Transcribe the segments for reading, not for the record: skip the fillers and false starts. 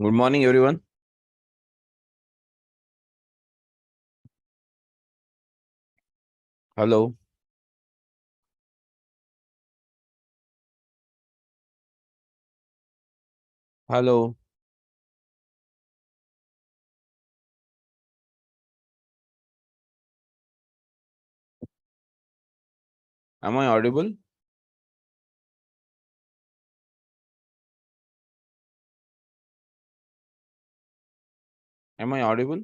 Good morning, everyone. Hello. Hello. Am I audible? Am I audible?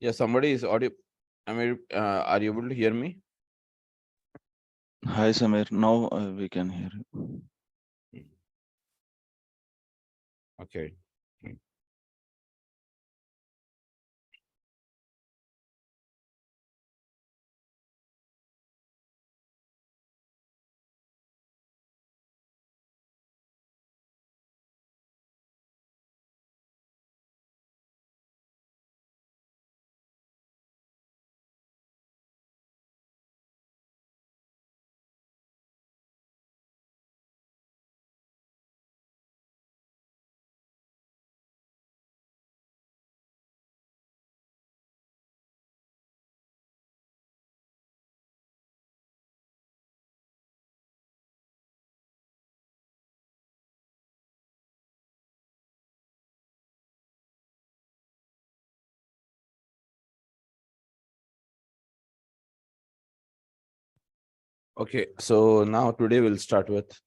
Yeah, somebody is audible. Are you able to hear me? Hi Samir, now we can hear you. Okay. Okay. So now today we'll start with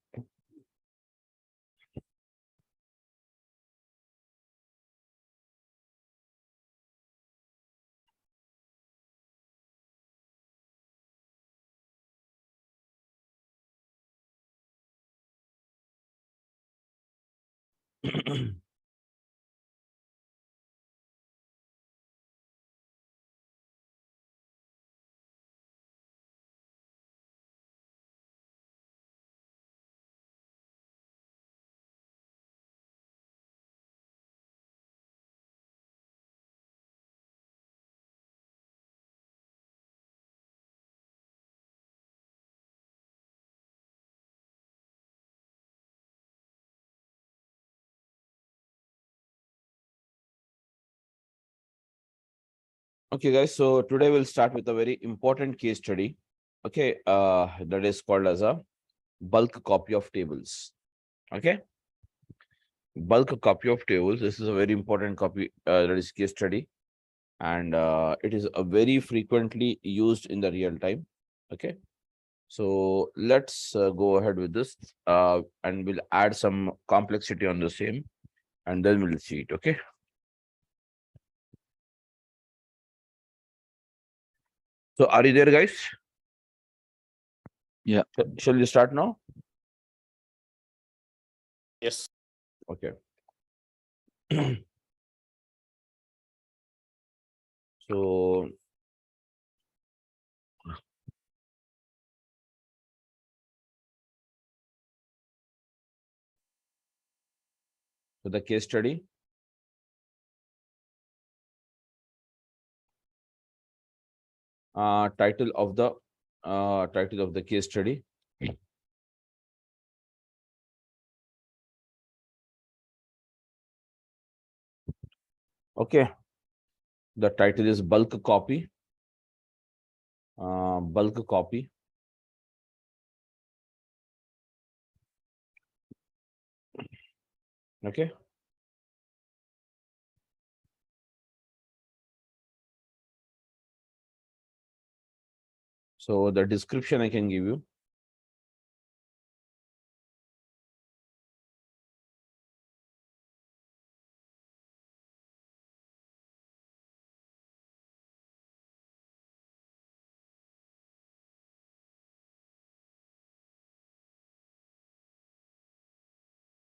okay, guys. So today we'll start with a very important case study. Okay, that is called as a bulk copy of tables. Okay, bulk copy of tables. This is a very important copy. That is case study, and it is a very frequently used in the real time. Okay. So let's go ahead with this and we'll add some complexity on the same and then we'll see it. Okay. So are you there, guys? Yeah. Shall we start now? Yes. Okay. So the case study. Title of the case study. Okay. The title is bulk copy. Bulk copy. Okay. So the description I can give you.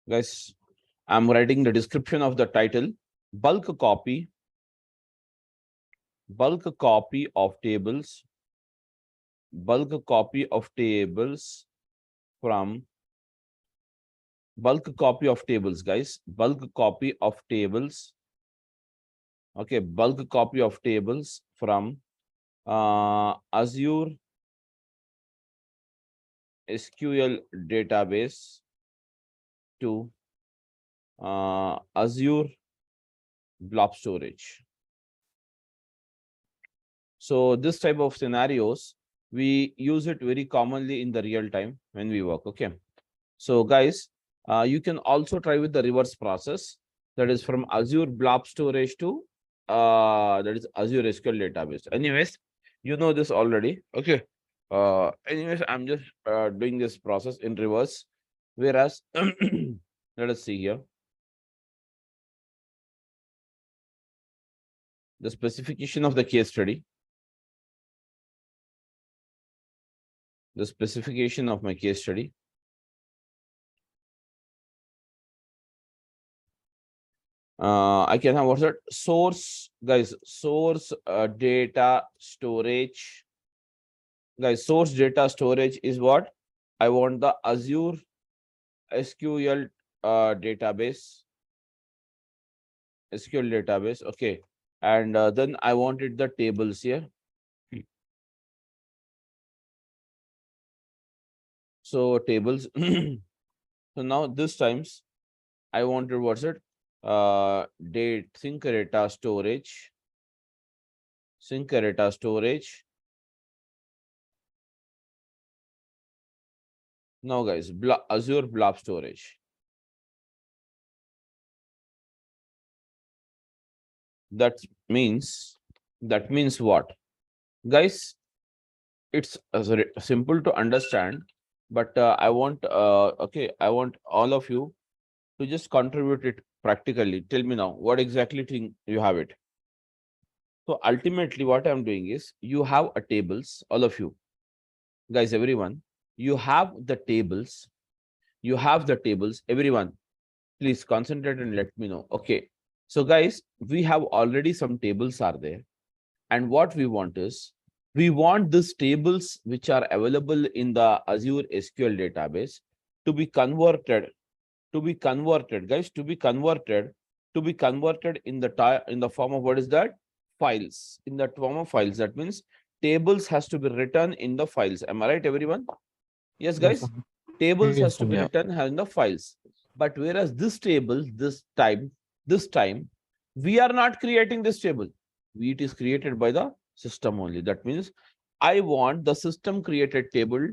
Guys, I'm writing the description of the title. Bulk copy of tables, bulk copy of tables from bulk copy of tables, guys. Bulk copy of tables. Okay, bulk copy of tables from Azure SQL database to Azure blob storage. So this type of scenarios, we use it very commonly in the real time when we work. Okay. So guys, you can also try with the reverse process. That is from Azure blob storage to that is Azure SQL database. Anyways, you know this already. Okay. Anyways, I'm just doing this process in reverse. Whereas, let us see here. The specification of the case study. The specification of my case study. I can have what's that? Source, guys, source data storage. Guys, source data storage is what? I want the Azure SQL database. SQL database. Okay. And then I wanted the tables here. So tables. So now this times I wanted what's it? Date sync data storage. Sync data storage. Now guys, Azure blob storage. That means what? Guys, it's simple to understand, but I want I want all of you to just contribute it practically. Tell me now, what exactly think you have it? So ultimately, what I'm doing is you have a tables, all of you, guys, everyone, you have the tables, everyone, please concentrate and let me know. Okay. So guys, we have already some tables are there. And what we want is, we want these tables which are available in the Azure SQL database to be converted, guys, to be converted in the form of what is that? Files. In the form of files. That means tables has to be written in the files. Am I right, everyone? Yes, Yes, guys. sir. Tables has Yes, to be Yeah. written in the files. But whereas this table, this time, we are not creating this table. It is created by the system only. That means I want the system created table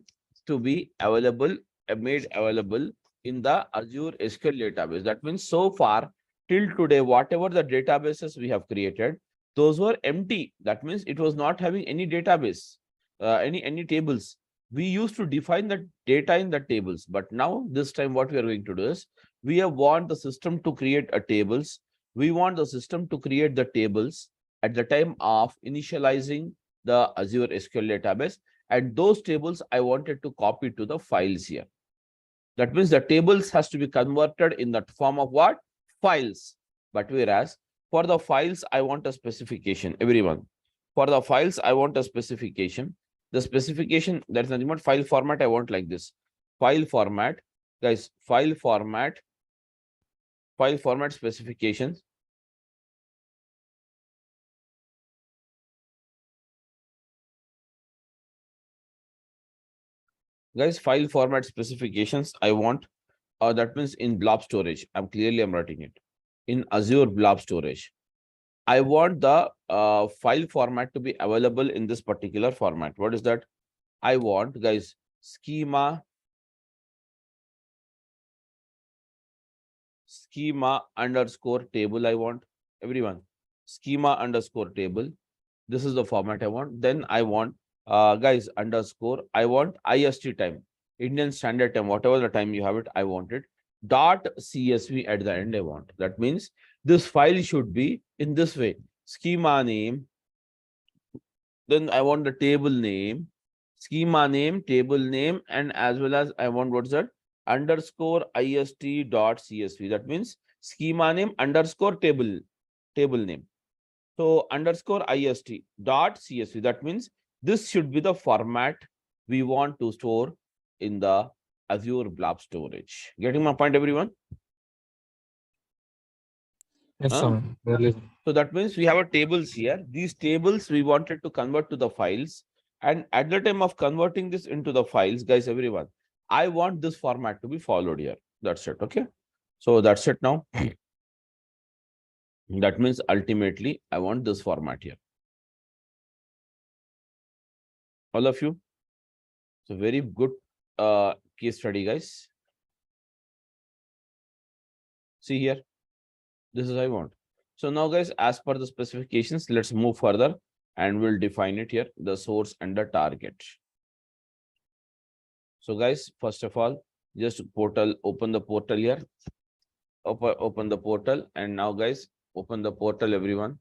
to be available, made available in the Azure SQL database. That means so far till today, whatever the databases we have created, those were empty. That means it was not having any database, any tables. We used to define the data in the tables, but now this time what we are going to do is we want the system to create a tables. We want the system to create the tables at the time of initializing the Azure SQL database, and those tables I wanted to copy to the files here. That means the tables has to be converted in that form of what? Files. But whereas for the files, I want a specification, everyone. For the files, I want a specification. The specification, that's nothing but file format I want like this. File format, guys, file format specifications. Guys, file format specifications, I want, that means in blob storage. I'm writing it. In Azure blob storage. I want the file format to be available in this particular format. What is that? I want, guys, schema underscore table. I want, everyone, schema underscore table. This is the format I want. Then I want guys, underscore, I want IST time, Indian Standard Time, whatever the time you have it, I want it. Dot CSV at the end, I want. That means this file should be in this way. Schema name, then I want the table name, schema name, table name, and as well as I want what's that? Underscore IST dot CSV. That means schema name underscore table name. So underscore IST dot CSV. That means this should be the format we want to store in the Azure blob storage. Getting my point, everyone? Yes, Huh? sir. Really. So that means we have a tables here. These tables we wanted to convert to the files. And at the time of converting this into the files, guys, everyone, I want this format to be followed here. That's it. Okay. So that's it now. That means ultimately I want this format here. All of you. So very good case study, guys. See here. This is I want. So now, guys, as per the specifications, let's move further and we'll define it here, the source and the target. So, guys, first of all, just portal, open the portal here. Open the portal. And now, guys, open the portal, everyone.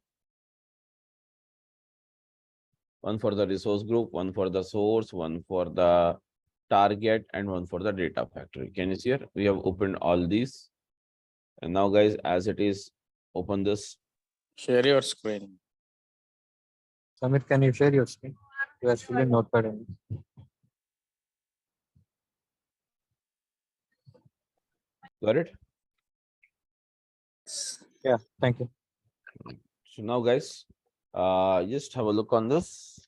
One for the resource group, one for the source, one for the target, and one for the data factory. Can you see here? We have opened all these. And now, guys, as it is, open this. Share your screen. Samir, can you share your screen? You are still in Notepad only. Got it? Yeah, thank you. So now, guys, just have a look on this.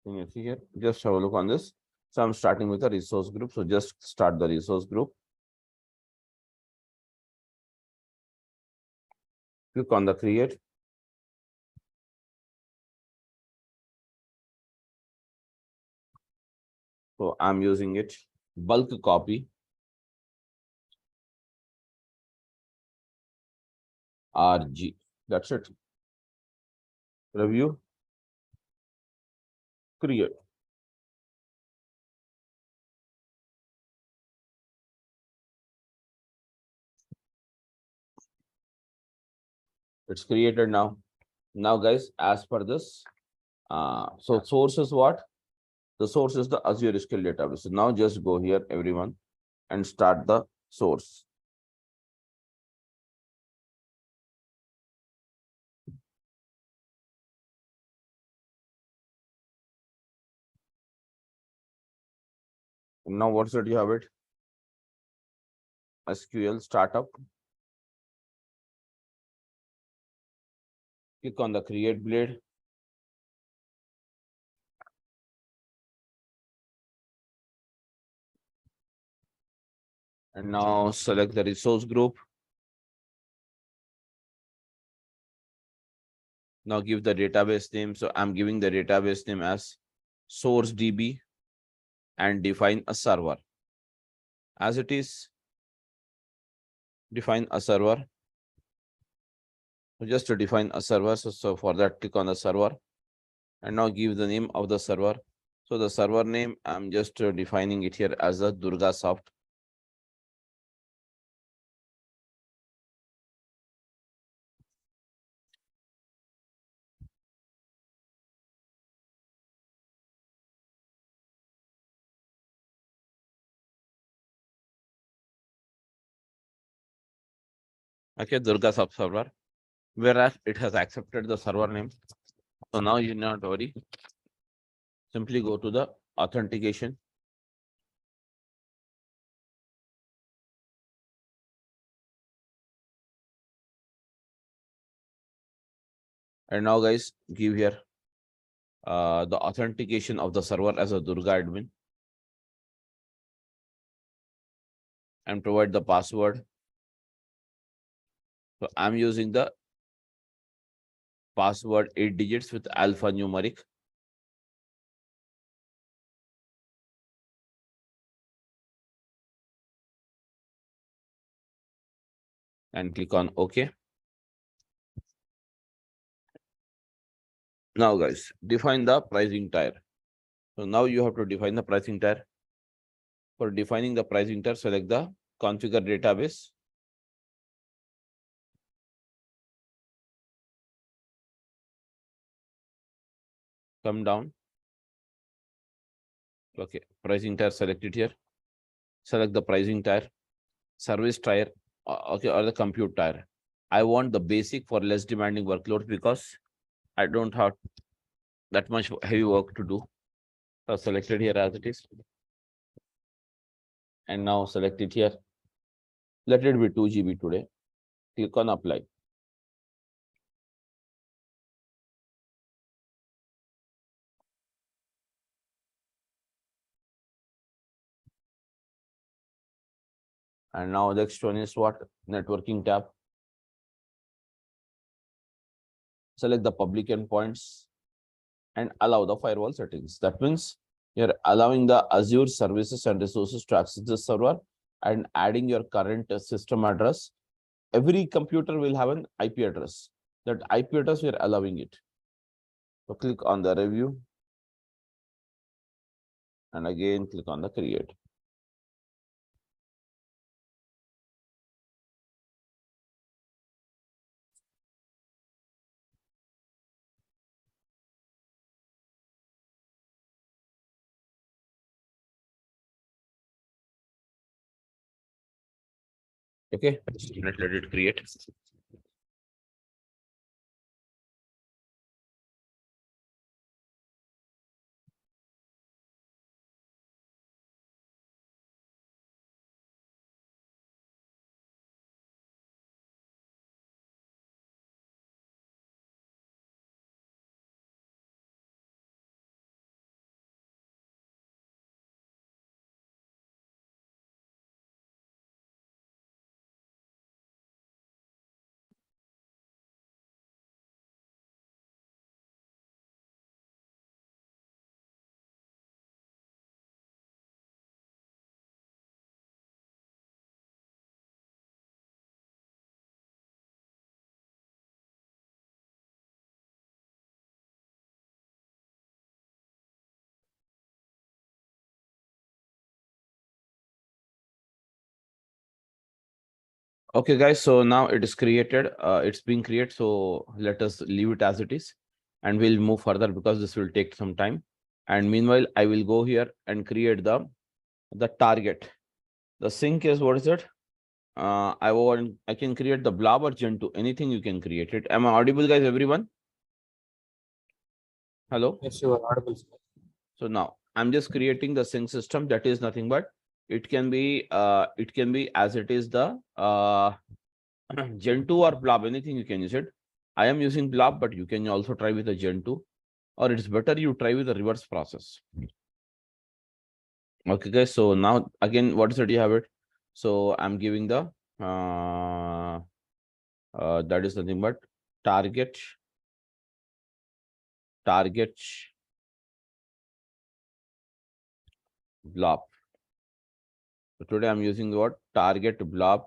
Can you see here? Just have a look on this. So I'm starting with a resource group. So just start the resource group. Click on the create. So I'm using it. Bulk copy. RG. That's it. Review. Create. It's created now. Now, guys, as per this, so source is what? The source is the Azure SQL database. So now just go here, everyone, and start the source. Now, what's it? You have it. SQL startup. Click on the create blade. And now select the resource group. Now give the database name. So I'm giving the database name as source DB and define a server. As it is, define a server. So just to define a server. So for that, click on the server and now give the name of the server. So the server name, I'm just defining it here as a Durga Soft. Okay, Durga Soft server, whereas it has accepted the server name. So now you not worry. Simply go to the authentication. And now, guys, give here the authentication of the server as a Durga admin and provide the password. So I'm using the password 8 digits with alphanumeric. And click on OK. Now guys, define the pricing tier. So now you have to define the pricing tier. For defining the pricing tier, select the configure database. Come down. Okay, pricing tier selected here. Select the pricing tier, service tier, okay, or the compute tier. I want the basic for less demanding workloads because I don't have that much heavy work to do. So selected here as it is. And now select it here. Let it be 2 GB today. Click on apply. And now the next one is what? Networking tab. Select the public endpoints and allow the firewall settings. That means you're allowing the Azure services and resources to access the server and adding your current system address. Every computer will have an IP address. That IP address, we're allowing it. So click on the review. And again, click on the create. Okay, let it create. Okay, guys, so now it is created. It's being created. So let us leave it as it is and we'll move further because this will take some time. And meanwhile, I will go here and create the target. The sync is, what is it? I can create the blob or Gen2, anything you can create it. Am I audible, guys, everyone? Hello? Yes, you are audible, sir. So now I'm just creating the sync system. That is nothing but it can be as it is the Gen2 or blob, anything you can use it. I am using blob, but you can also try with a Gen2, or it's better you try with the reverse process. Okay, guys. So now again, what is it? You have it. So I'm giving the that is nothing but target blob. So today I'm using the word target blob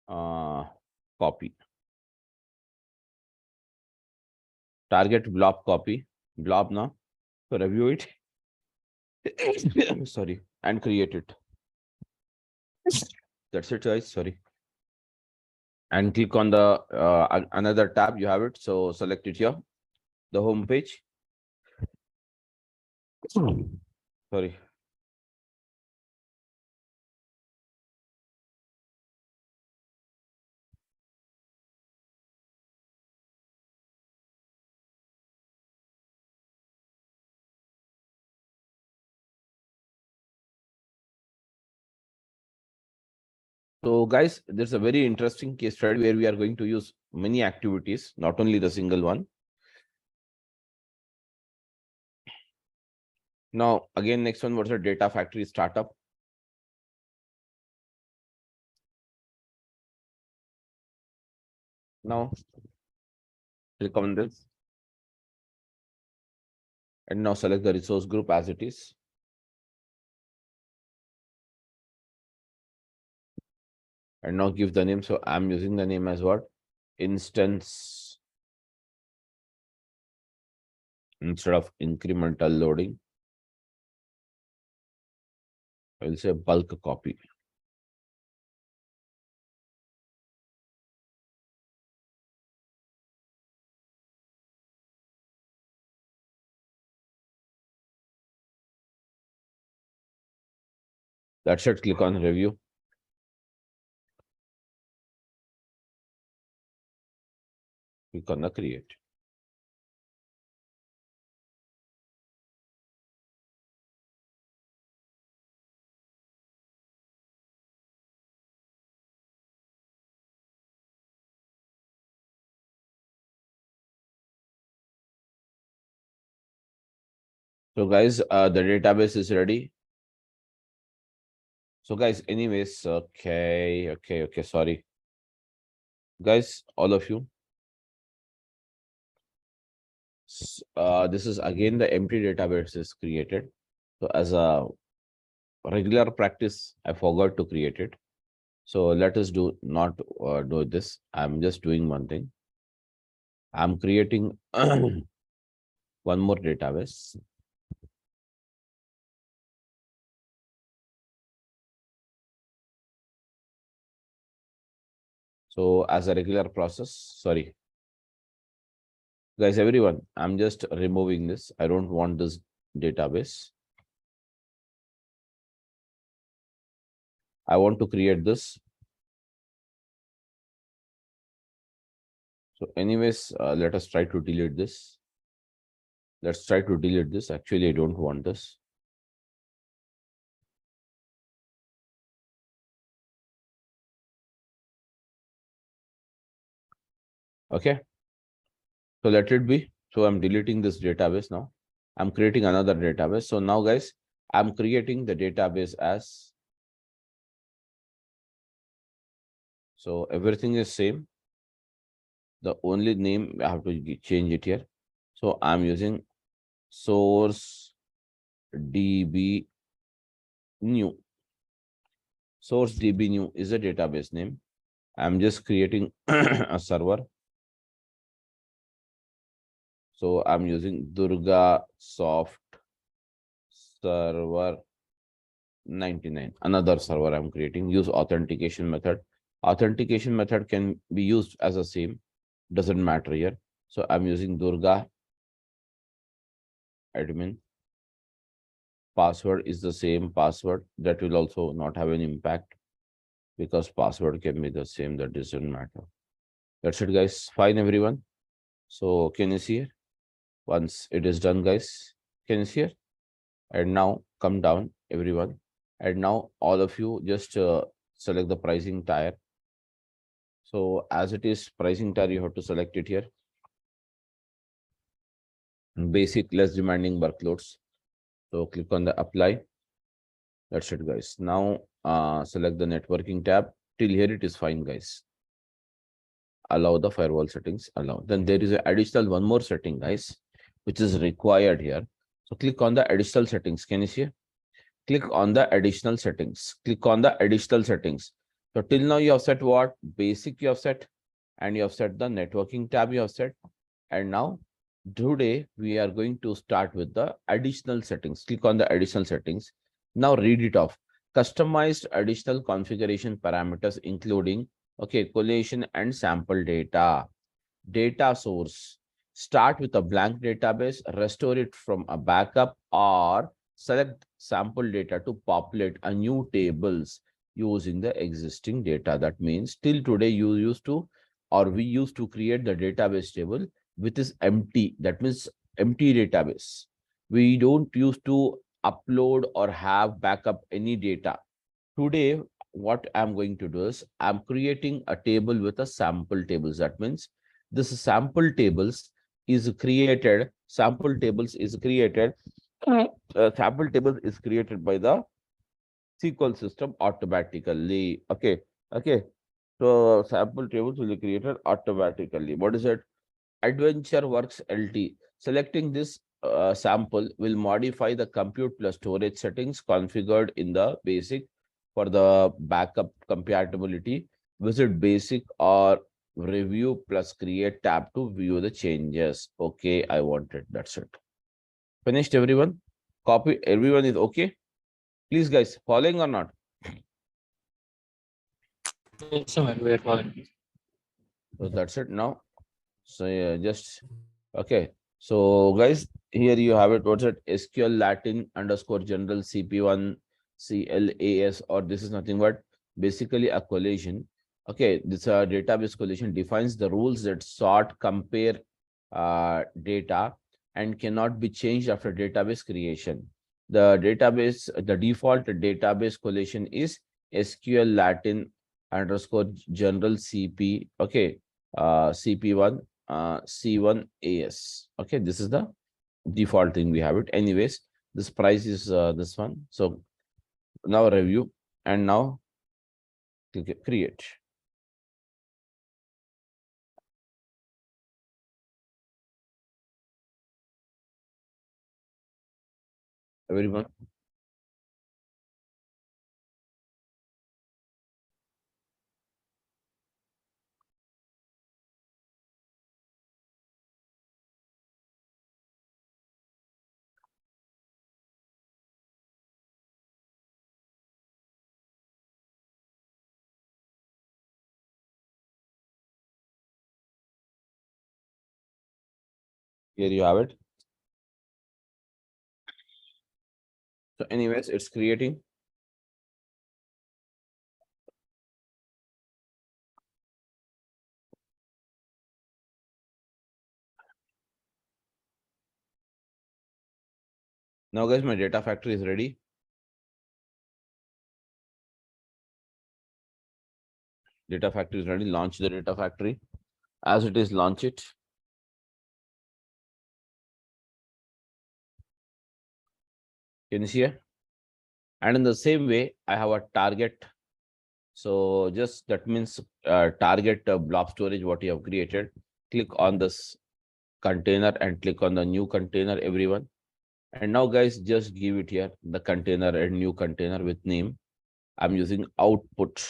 copy. Target blob copy. Blob now. So review it. Sorry, and create it. That's it, guys. Sorry. And click on the another tab. You have it. So select it here. The home page. Sorry. So guys, there's a very interesting case study where we are going to use many activities, not only the single one. Now, again, next one was a data factory startup. Now, click on this. And now select the resource group as it is. And now give the name. So I'm using the name as what? Instance instead of incremental loading, I will say bulk copy. That's it. Click on review. Click on the create. So guys, the database is ready. So guys, anyways, okay, sorry. Guys, all of you. This is again the empty database is created. So as a regular practice, I forgot to create it. So let us do not do this. I'm just doing one thing. I'm creating one more database. So as a regular process, sorry. Guys, everyone, I'm just removing this. I don't want this database. I want to create this. So anyways, let us try to delete this. Let's try to delete this. Actually, I don't want this. Okay. So let it be. So I'm deleting this database now. I'm creating another database. So now, guys, I'm creating the database as. So everything is same. The only name I have to change it here. So I'm using source DB new. Source DB new is a database name. I'm just creating a server. So I'm using Durga Soft Server 99. Another server I'm creating. Use authentication method. Authentication method can be used as a same. Doesn't matter here. So I'm using Durga admin. Password is the same password. That will also not have an impact because password can be the same. That doesn't matter. That's it, guys. Fine, everyone. So can you see here? Once it is done, guys, can you see here? And now come down, everyone. And now all of you just select the pricing tier. So as it is pricing tier, you have to select it here. Basic, less demanding workloads. So click on the apply. That's it, guys. Now select the networking tab. Till here it is fine, guys. Allow the firewall settings, allow. Then there is an additional one more setting, guys, which is required here. So click on the additional settings. Can you see? Click on the additional settings. Click on the additional settings. So till now you have set what? Basic you have set, and you have set the networking tab you have set. And now today we are going to start with the additional settings. Click on the additional settings. Now read it off. Customized additional configuration parameters, including collation and sample data. Data source. Start with a blank database, restore it from a backup, or select sample data to populate a new tables using the existing data. That means till today you used to, or we used to create the database table which is empty. That means empty database. We don't use to upload or have backup any data. Today, what I'm going to do is I'm creating a table with a sample tables. That means this sample tables is created. Sample tables is created. Sample tables is created by the SQL system automatically. Okay. So sample tables will be created automatically. What is it? Adventure Works LT. Selecting this sample will modify the compute plus storage settings configured in the basic for the backup compatibility. Visit basic or review plus create tab to view the changes. Okay, I want it. That's it. Finished, everyone? Copy, everyone is okay? Please, guys, following or not? Yes, Samir, we are following. So that's it now. So just okay. So guys, here you have it. What's it? SQL Latin underscore general CP1 CLAS, or this is nothing but basically a collation. Okay, this database collation defines the rules that sort, compare data and cannot be changed after database creation. The default database collation is SQL Latin underscore general CP. Okay, CP1 C1 AS. Okay, this is the default thing we have it. Anyways, this price is this one. So now review and now click create. Everyone. Here you have it. So anyways, it's creating. Now guys, my data factory is ready. Data factory is ready. Launch the data factory. As it is, launch it. Can you see here? And in the same way, I have a target. So just that means target blob storage what you have created. Click on this container and click on the new container, everyone. And now guys, just give it here the container and new container with name. I'm using output.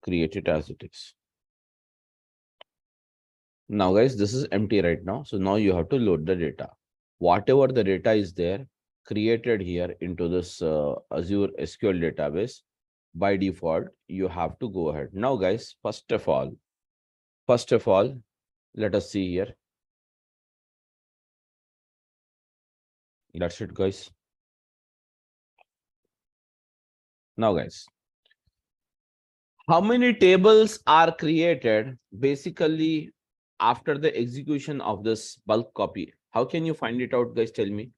Create it as it is. Now guys, this is empty right now. So now you have to load the data. Whatever the data is there created here into this Azure SQL database, by default, you have to go ahead. Now guys, first of all, let us see here. That's it, guys. Now guys, how many tables are created basically after the execution of this bulk copy? How can you find it out, guys? Tell me.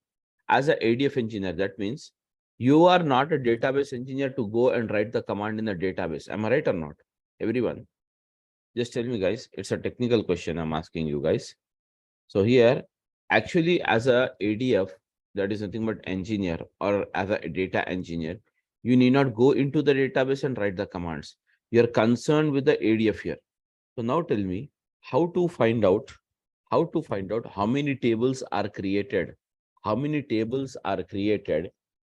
As a ADF engineer, that means you are not a database engineer to go and write the command in the database. Am I right or not? Everyone, just tell me, guys. It's a technical question I'm asking you guys. So here, actually, as a ADF, that is nothing but engineer, or as a data engineer, you need not go into the database and write the commands. You're concerned with the ADF here. So now tell me how to find out how many tables are created,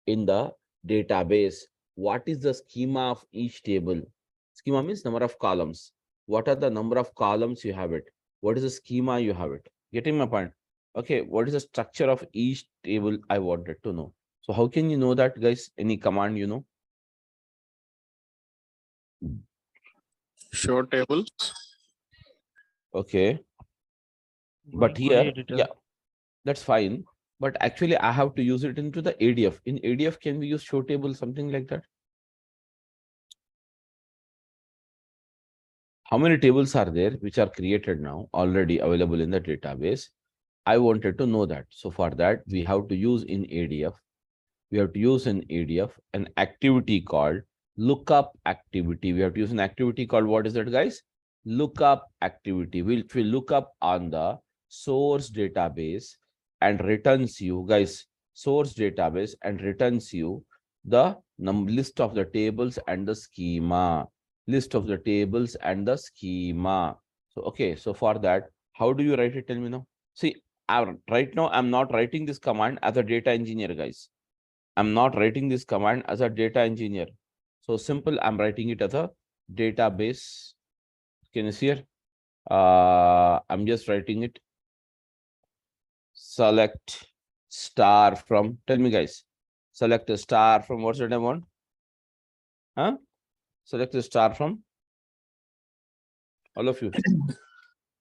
in the database. What is the schema of each table? Schema means number of columns. What are the number of columns you have it? What is the schema you have it? Getting my point? Okay, what is the structure of each table? I wanted to know. So how can you know that, guys? Any command you know? Show tables. Okay, but here, yeah, that's fine. But actually, I have to use it into the ADF. In ADF, can we use show table, something like that? How many tables are there which are created now, already available in the database? I wanted to know that. So for that, we have to use in ADF. We have to use in ADF an activity called lookup activity. We have to use an activity called, what is that, guys? Lookup activity. Which will look up on the source database and returns you, guys, source database and returns you the list of the tables and the schema. List of the tables and the schema. So, okay. So for that, how do you write it? Tell me now. See, right now, I'm not writing this command as a data engineer, guys. I'm not writing this command as a data engineer. So simple, I'm writing it as a database. Can you see here? I'm just writing it select star from, tell me guys, select a star from what's the name one? Huh? Select a star from all of you.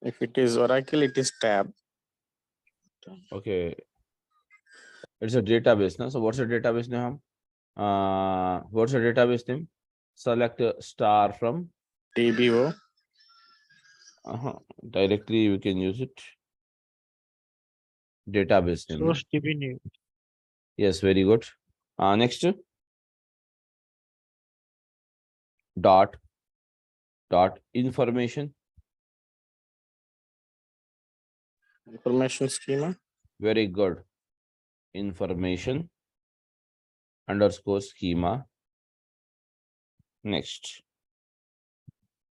If it is Oracle, it is tab. Okay. It's a database now. So what's the database name? What's the database name? Select a star from TBO. directly we can use it. Database name. Source DB name. Yes, very good. Next dot information. Information schema. Very good. Information underscore schema. Next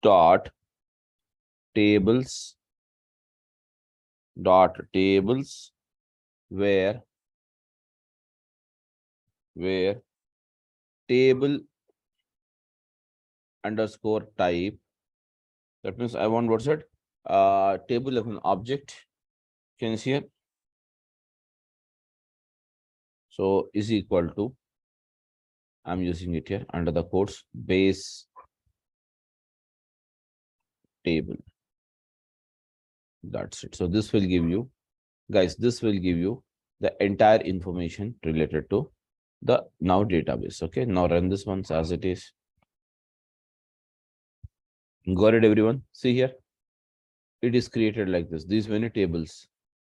dot tables where table underscore type. That means I want what's it? Table of an object. Can you see it? So is equal to, I'm using it here under the quotes, base table. That's it. So this will give you, guys, this will give you the entire information related to the now database. Okay, now run this once as it is. Got it, everyone? See here. It is created like this. These many tables.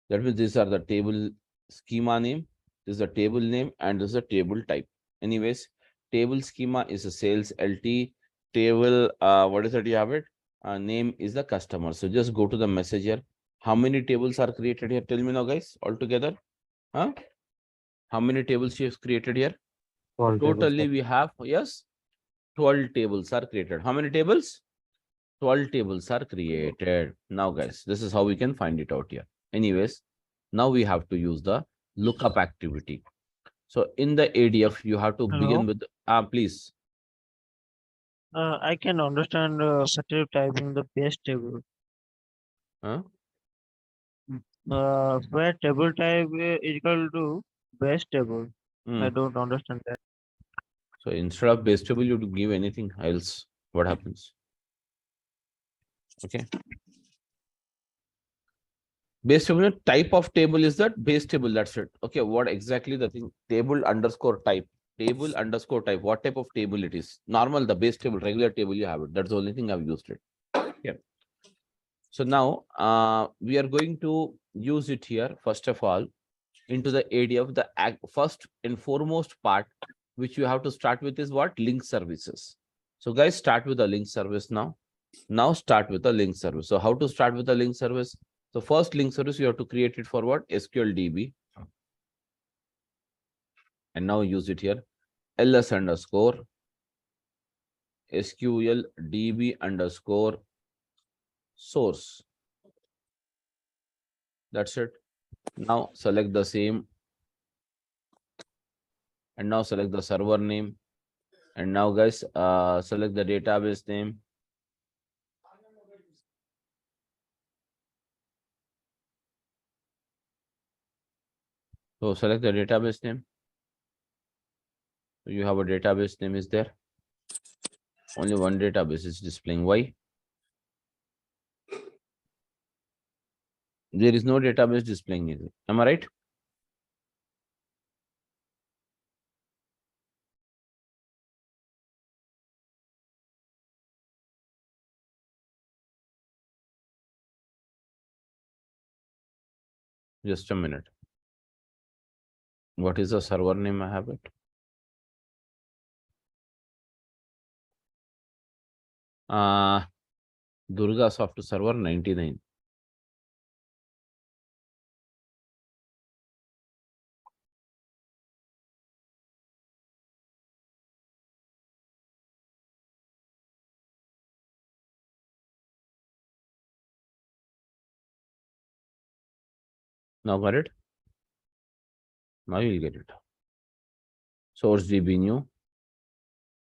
That means these are the table schema name. This is the table name and this is a table type. Anyways, table schema is a sales LT. Table, what is it? You have it. Name is the customer. So just go to the message here. How many tables are created here? Tell me now, guys, altogether. Huh? How many tables you have created here? 12 tables, Totally, sir. we have, yes, 12 tables are created. How many tables? 12 tables are created. Now, guys, this is how we can find it out here. Anyways, now we have to use the lookup activity. So in the ADF, you have to begin with, please. I can understand static typing the base table. Huh? Where table type is equal to base table. I Hmm. don't understand that. So instead of base table, you to give anything else. What happens? Okay. Base table type of table is that base table. That's it. Okay. What exactly the thing? Table underscore type. Table underscore type. What type of table it is? Normal, the base table, regular table you have it. That's the only thing I've used it. Yeah. So now we are going to use it here. First of all, into the ADF, the first and foremost part which you have to start with is what? Link services. So guys, start with the link service now. Now start with the link service. So how to start with the link service? So first link service, you have to create it for what? SQL DB. And now use it here. ls underscore SQL DB underscore source. That's it. Now select the same. And now select the server name. And now guys, select the database name. So select the database name. So you have a database name is there. Only one database is displaying. Why? There is no database displaying it. Am I right? Just a minute. What is the server name? I have it. Durga Soft Server 99. Now got it? Now you'll get it. Source DB new.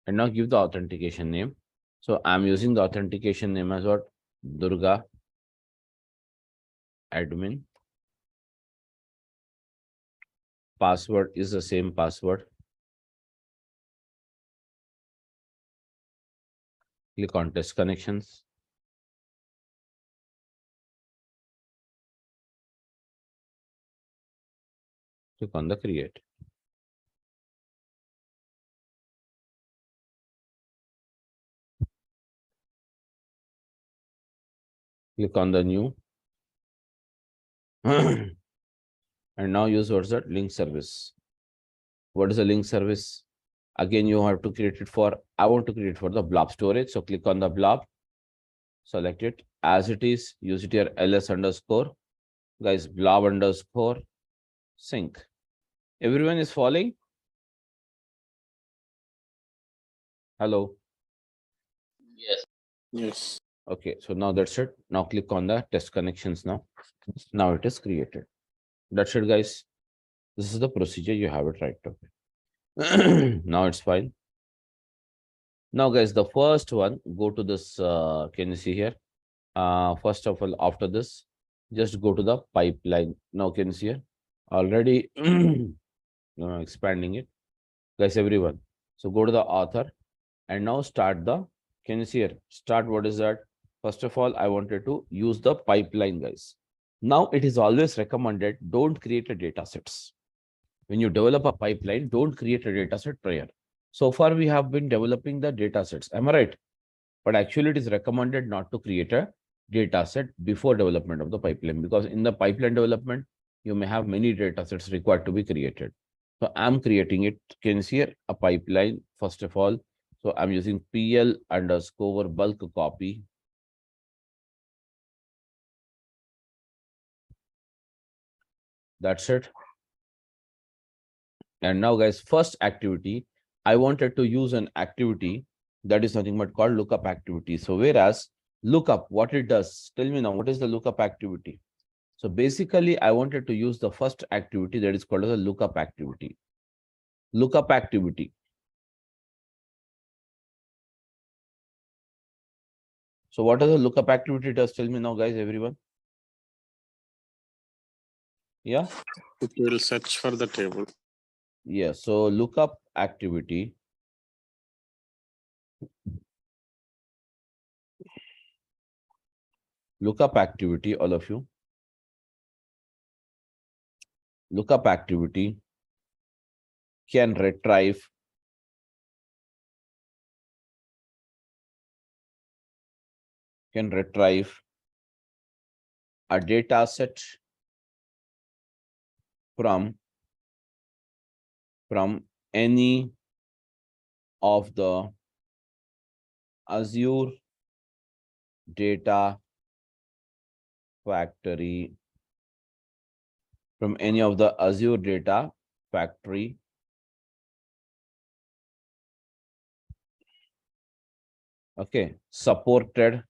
And now give the authentication name. So I'm using the authentication name as what? Durga admin. Password is the same password. Click on test connections. Click on the create. Click on the new. And now use what's that link service. What is the link service? Again, you have to create it for, I want to create for the blob storage. So click on the blob, select it as it is, use it here ls underscore, guys, blob underscore sync. Everyone is following? Hello. Yes. Okay, so now that's it. Now click on the test connections now. Now it is created. That's it, guys. This is the procedure. You have it right away. Now it's fine. Now, guys, the first one, go to this. Can you see here? First of all, after this, just go to the pipeline. Now, can you see here? Already expanding it. Guys, everyone. So go to the author and now start the, can you see here? Start, what is that? First of all, I wanted to use the pipeline, guys. Now it is always recommended, don't create a data sets. When you develop a pipeline, don't create a data set prior. So far, we have been developing the data sets. Am I right? But actually, it is recommended not to create a data set before development of the pipeline, because in the pipeline development, you may have many data sets required to be created. So I'm creating it. Can you see here a pipeline? First of all, so I'm using PL underscore bulk copy. That's it. And now, guys, first activity, I wanted to use an activity that is nothing but called lookup activity. So whereas lookup, what it does, tell me now, what is the lookup activity? So basically, I wanted to use the first activity that is called as a lookup activity. Lookup activity. So what does the lookup activity does? Tell me now, guys, everyone. Yeah. It will search for the table. Yeah. So lookup activity. Lookup activity, all of you. Lookup activity can retrieve a data set from any of the Azure data factory, from any of the Azure data factory, okay, supported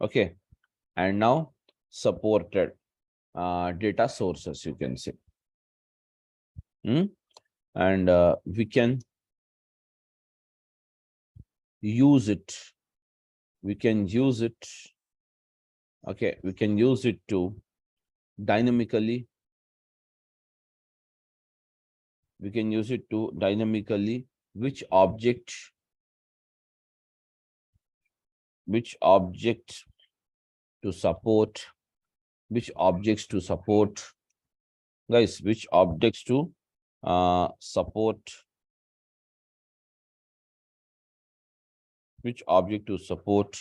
okay, and now supported data sources, you can say. And we can use it. We can use it. Okay, we can use it to dynamically. We can use it to dynamically which object to support, which objects to support, guys, which objects to support, which object to support,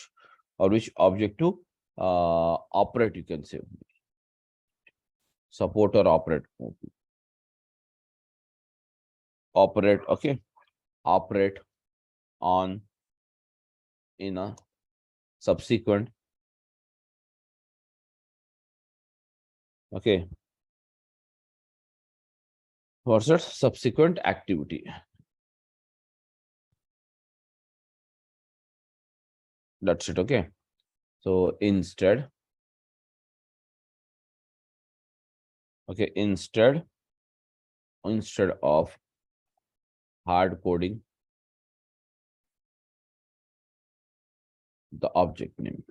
or which object to operate, you can say. Support or operate. Operate, okay. Operate on in a subsequent, okay, what's that? Subsequent activity. That's it, okay. So instead, okay, instead of hard coding the object name,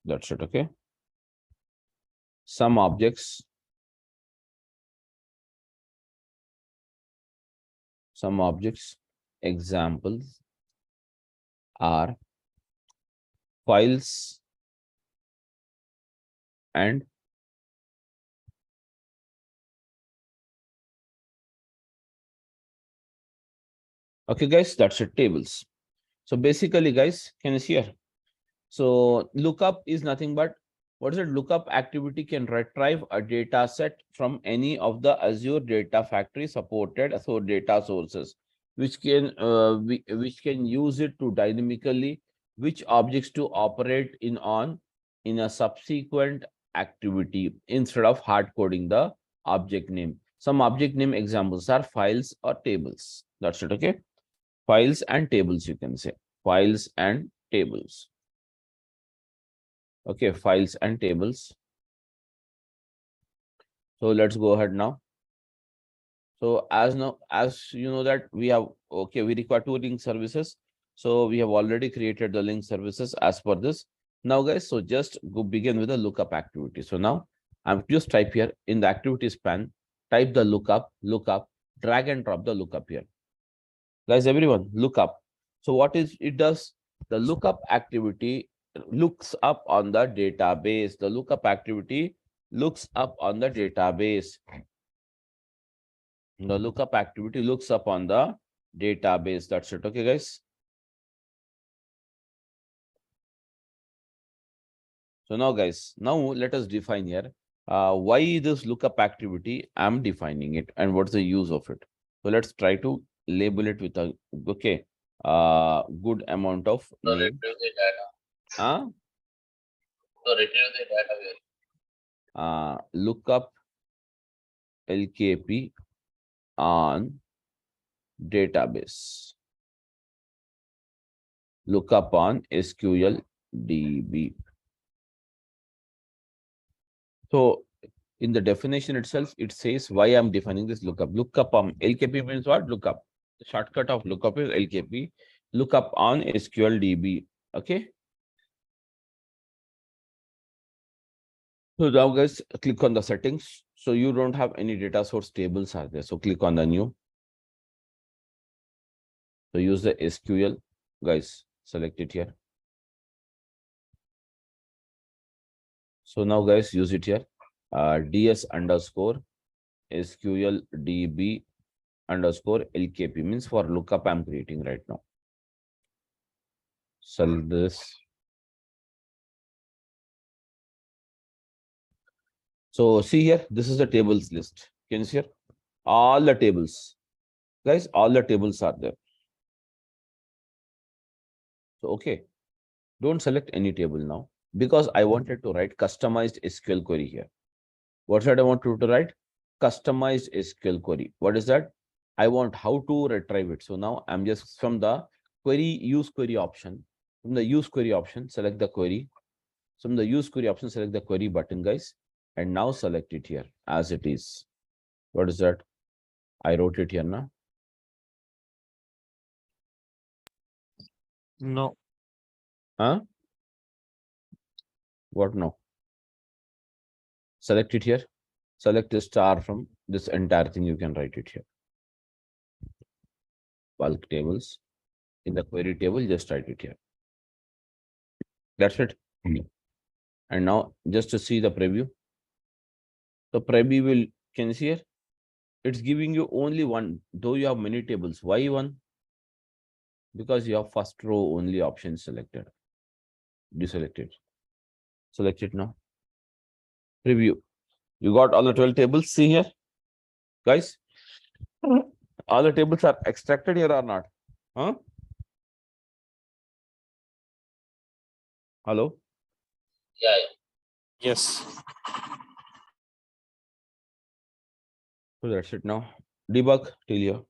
That's it. Okay. Some objects. Examples are files and okay, guys, that's it. Tables. So basically, guys, can you see here? So lookup is nothing but what is it? Lookup activity can retrieve a data set from any of the Azure Data Factory supported data sources, which can use it to dynamically which objects to operate in a subsequent activity instead of hard coding the object name. Some object name examples are files or tables. That's it. Okay. Files and tables, you can say. Files and tables. Okay, files and tables. So let's go ahead now. So as you know that we require two link services. So we have already created the link services as per this. Now, guys, so just go begin with the lookup activity. So now I'm just type here in the activities pan, type the lookup, drag and drop the lookup here. Guys, everyone, look up. So what is it does? The lookup activity looks up on the database. The lookup activity looks up on the database. The lookup activity looks up on the database. That's it. Okay, guys. So now, guys, now let us define here why this lookup activity I'm defining it and what's the use of it. So let's try to label it with a good amount of name. Huh? So retrieve the data where Lookup LKP on database. Lookup on SQL DB. So in the definition itself, it says why I'm defining this lookup. Lookup on LKP means what? Lookup. The shortcut of lookup is LKP. Lookup on SQL DB. Okay. So now, guys, click on the settings. So you don't have any data source tables are there. So click on the new. So use the SQL, guys. Select it here. So now, guys, use it here. DS underscore SQL DB underscore LKP means for lookup I'm creating right now. Select this. So see here, this is the tables list. Can you see here? All the tables. Guys, all the tables are there. So, okay. Don't select any table now because I wanted to write customized SQL query here. What should I want to write? Customized SQL query. What is that? I want how to retrieve it. So now I'm just from the use query option. From the use query option, select the query. From the use query option, select the query button, guys. And now select it here as it is. What is that? I wrote it here now. No. Huh? What no? Select it here. Select a star from this entire thing. You can write it here. Bulk tables. In the query table, just write it here. That's it. And now just to see the preview. The preview will, can you see here? It's giving you only one, though you have many tables. Why one? Because you have first row only option selected. Deselect it. Select it now. Preview. You got all the 12 tables. See here, guys. All the tables are extracted here or not? Huh? Hello? yeah. Yes. So that's it now. Debug till here.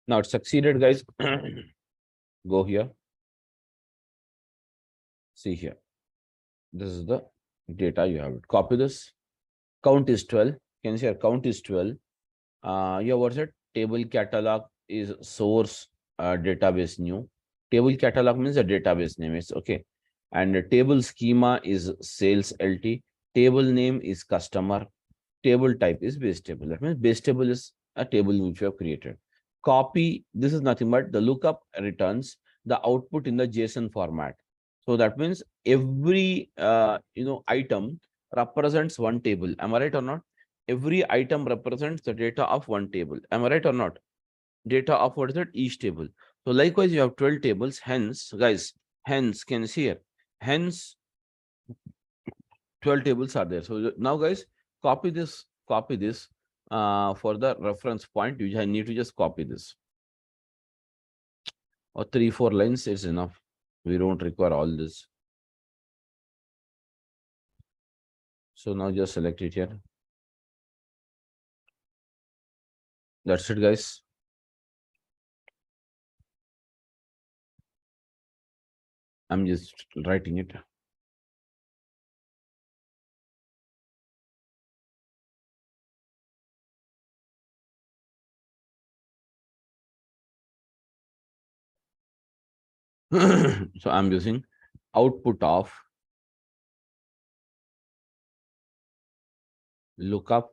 Now it succeeded, guys. Go here. See here. This is the data you have it. Copy this. Count is 12. Can you see here? Count is 12. Yeah, what's it? Table catalog is source database new. Table catalog means the database name is okay. And the table schema is sales LT. Table name is customer. Table type is base table. That means base table is a table which you have created. Copy, this is nothing but the lookup returns the output in the JSON format. So that means every item represents one table. Am I right or not? Every item represents the data of one table. Am I right or not? Data of what is it? Each table. So likewise, you have 12 tables. Hence, guys, hence can you see here? Hence, 12 tables are there. So now, guys, copy this for the reference point. I need to just copy this. Or 3-4 lines is enough. We don't require all this. So now just select it here. That's it, guys. I'm just writing it. So I'm using output of lookup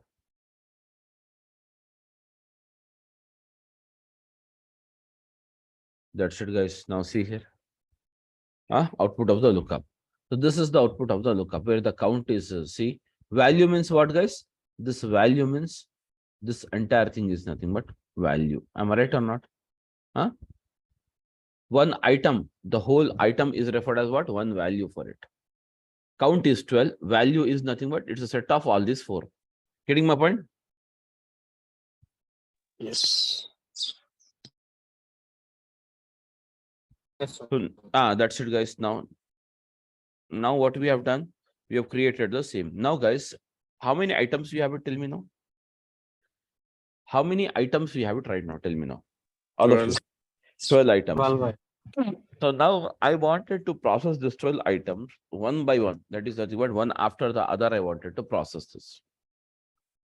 that's it, guys. Now see here. Output of the lookup. So this is the output of the lookup where the count is see. Value means what, guys? This value means this entire thing is nothing but value. Am I right or not? One item, the whole item is referred as what? One value for it. Count is 12. Value is nothing but it's a set of all these 4. Getting my point? Yes. Yes, sir. So, that's it, guys. Now what we have done, we have created the same. Now, guys, how many items we have it? Tell me now. How many items we have it right now? Tell me now. All of you. 12 items. 12 So now I wanted to process this 12 items one by one. That is what one after the other I wanted to process this.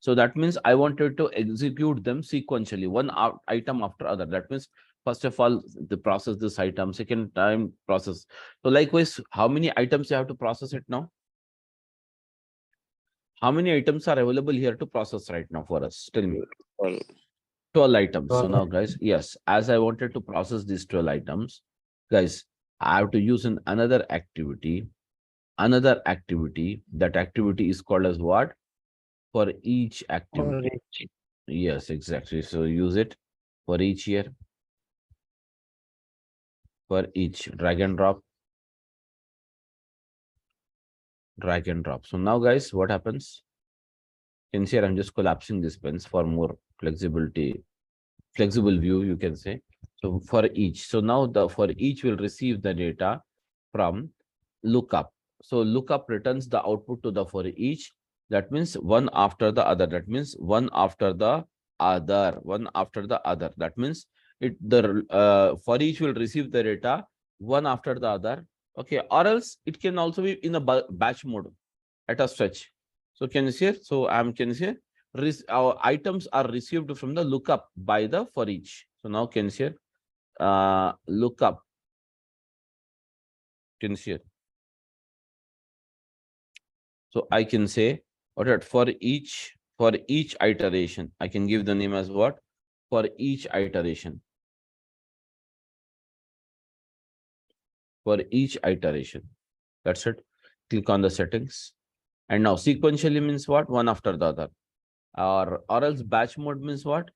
So that means I wanted to execute them sequentially, one item after other. That means first of all, the process this item, second time process. So likewise, how many items you have to process it now? How many items are available here to process right now for us? Tell me. Well, 12 items. So 12. now, guys, yes, as I wanted to process these 12 items, guys, I have to use another activity. That activity is called as what? For each activity. Yes, exactly. So use it for each year. For each drag and drop. So now, guys, what happens? You can see I'm just collapsing this pens for more flexible view, you can say. So for each, so now for each will receive the data from lookup. So lookup returns the output to the for each. That means one after the other. That means one after the other. That means for each will receive the data one after the other. Okay, or else it can also be in a batch mode at a stretch. So can you see? So can you see? Our items are received from the lookup by the for each. So now can you see? Lookup. Can you see? So I can say what for each iteration. I can give the name as what? For each iteration. For each iteration. That's it. Click on the settings. And now sequentially means what? One after the other. Or else batch mode means what?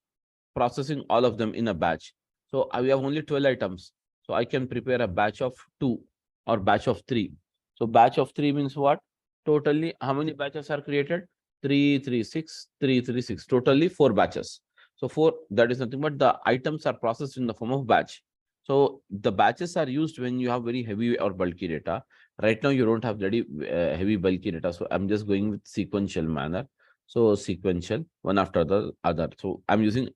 Processing all of them in a batch. So we have only 12 items. So I can prepare a batch of 2 or batch of 3. So batch of 3 means what? Totally, how many batches are created? 3, 3, 6, 3, 3, 6. Totally 4 batches. So 4, that is nothing but the items are processed in the form of batch. So the batches are used when you have very heavy or bulky data. Right now, you don't have very heavy bulky data. So I'm just going with sequential manner. So sequential, one after the other. So I'm using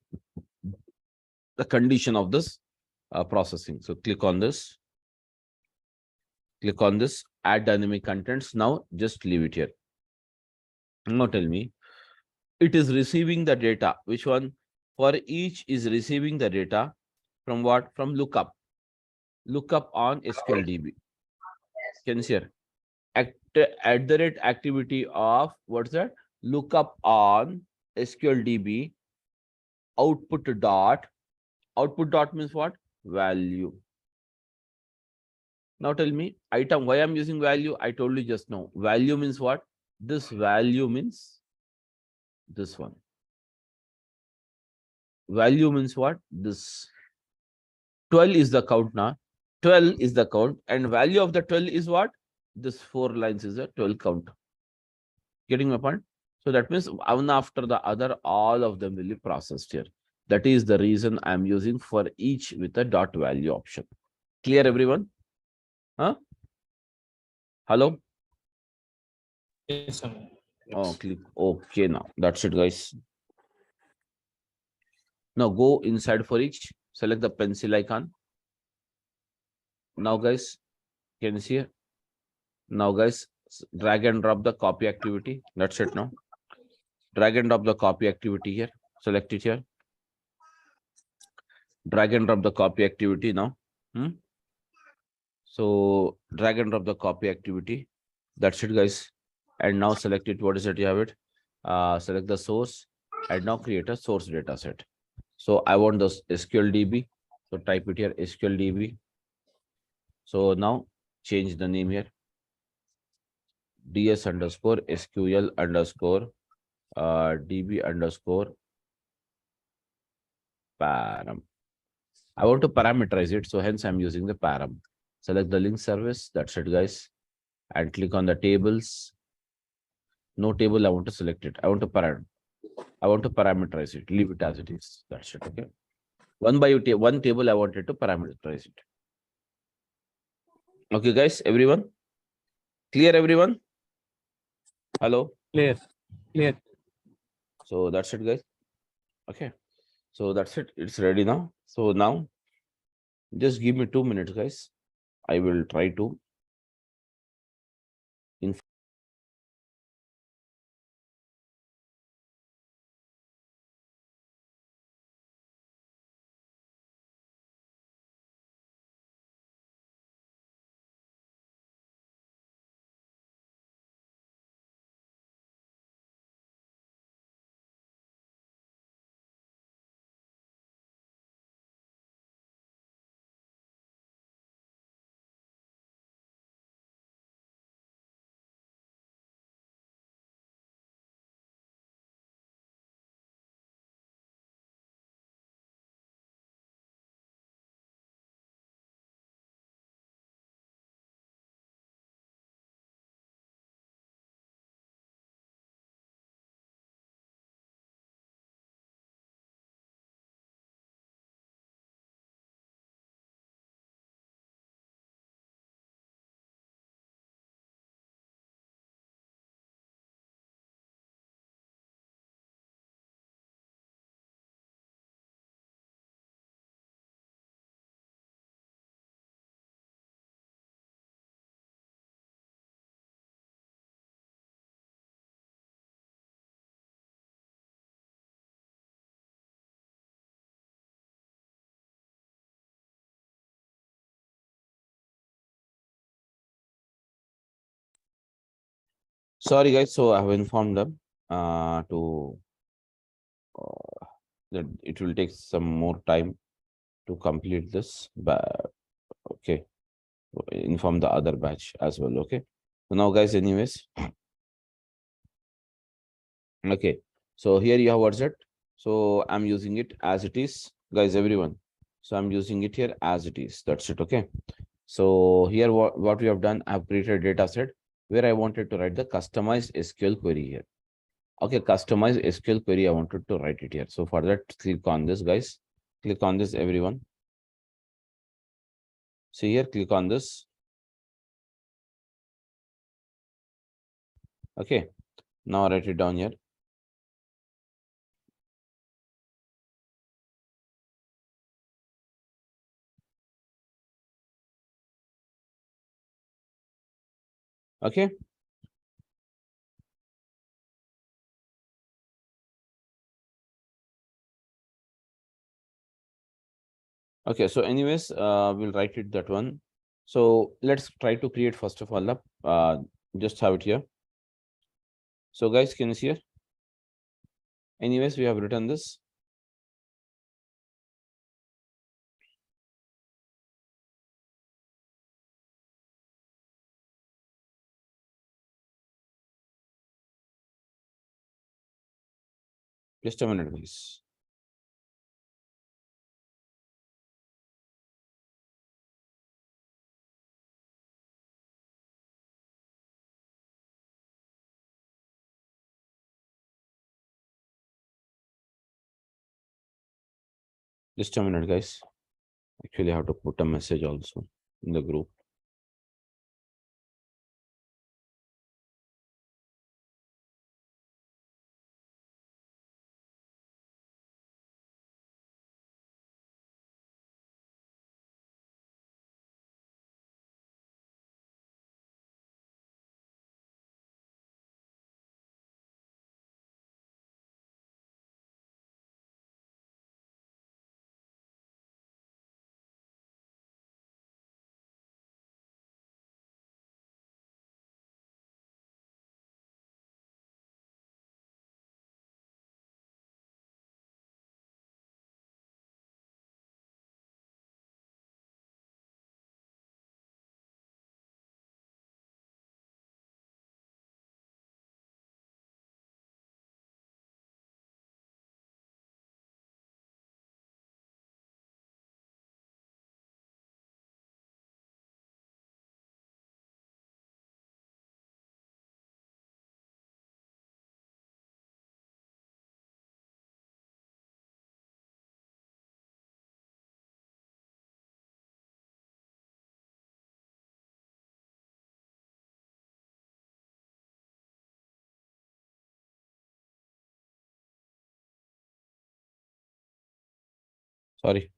the condition of this processing. So click on this. Click on this, add dynamic contents. Now just leave it here. Now tell me, it is receiving the data. Which one? For each is receiving the data from what? From lookup. Lookup on SQLDB. Can you see here? At the rate activity of what's that? Lookup on SQLDB output dot. Output dot means what? Value. Now tell me, item, why I'm using value? I told you just now. Value means what? This value means this one. Value means what? This 12 is the count now. 12 is the count, and value of the 12 is what? This 4 lines is a 12 count. Getting my point? So that means one after the other, all of them will be processed here. That is the reason I'm using for each with a dot value option. Clear, everyone? Huh? Hello? Yes, Samir. Oh, click. Okay, now that's it, guys. Now go inside for each. Select the pencil icon. Now, guys, can you see here? Now, guys, drag and drop the copy activity. That's it now. Drag and drop the copy activity here. Select it here. Drag and drop the copy activity now. So drag and drop the copy activity. That's it, guys. And now select it. What is it? You have it. Select the source and now create a source data set. So I want this SQLDB. So type it here, SQLDB. So now change the name here. DS underscore SQL underscore DB underscore param. I want to parameterize it. So hence I'm using the param. Select the link service. That's it, guys. And click on the tables. No table. I want to select it. I want to parameterize it. Leave it as it is. That's it. Okay. One table. I wanted to parameterize it. Okay, guys. Everyone. Clear, everyone? Hello. Clear. Clear. So that's it, guys. Okay. So that's it. It's ready now. So now just give me 2 minutes, guys. I will try to sorry, guys. So I have informed them that it will take some more time to complete this. But okay, inform the other batch as well. Okay. So now, guys, anyways. Okay. So here you have what's it. So I'm using it as it is, guys. Everyone. So I'm using it here as it is. That's it. Okay. So here what we have done, I've created a data set where I wanted to write the customized SQL query here. Okay, customized SQL query. I wanted to write it here. So for that, click on this, guys. Click on this, everyone. See here, click on this. Okay. Now write it down here. Okay. Okay, so anyways, we'll write it that one. So let's try to create first of all the just have it here. So guys, can you see here? Anyways, we have written this. Just a minute, please. Just a minute, guys. Actually, I have to put a message also in the group. Sorry.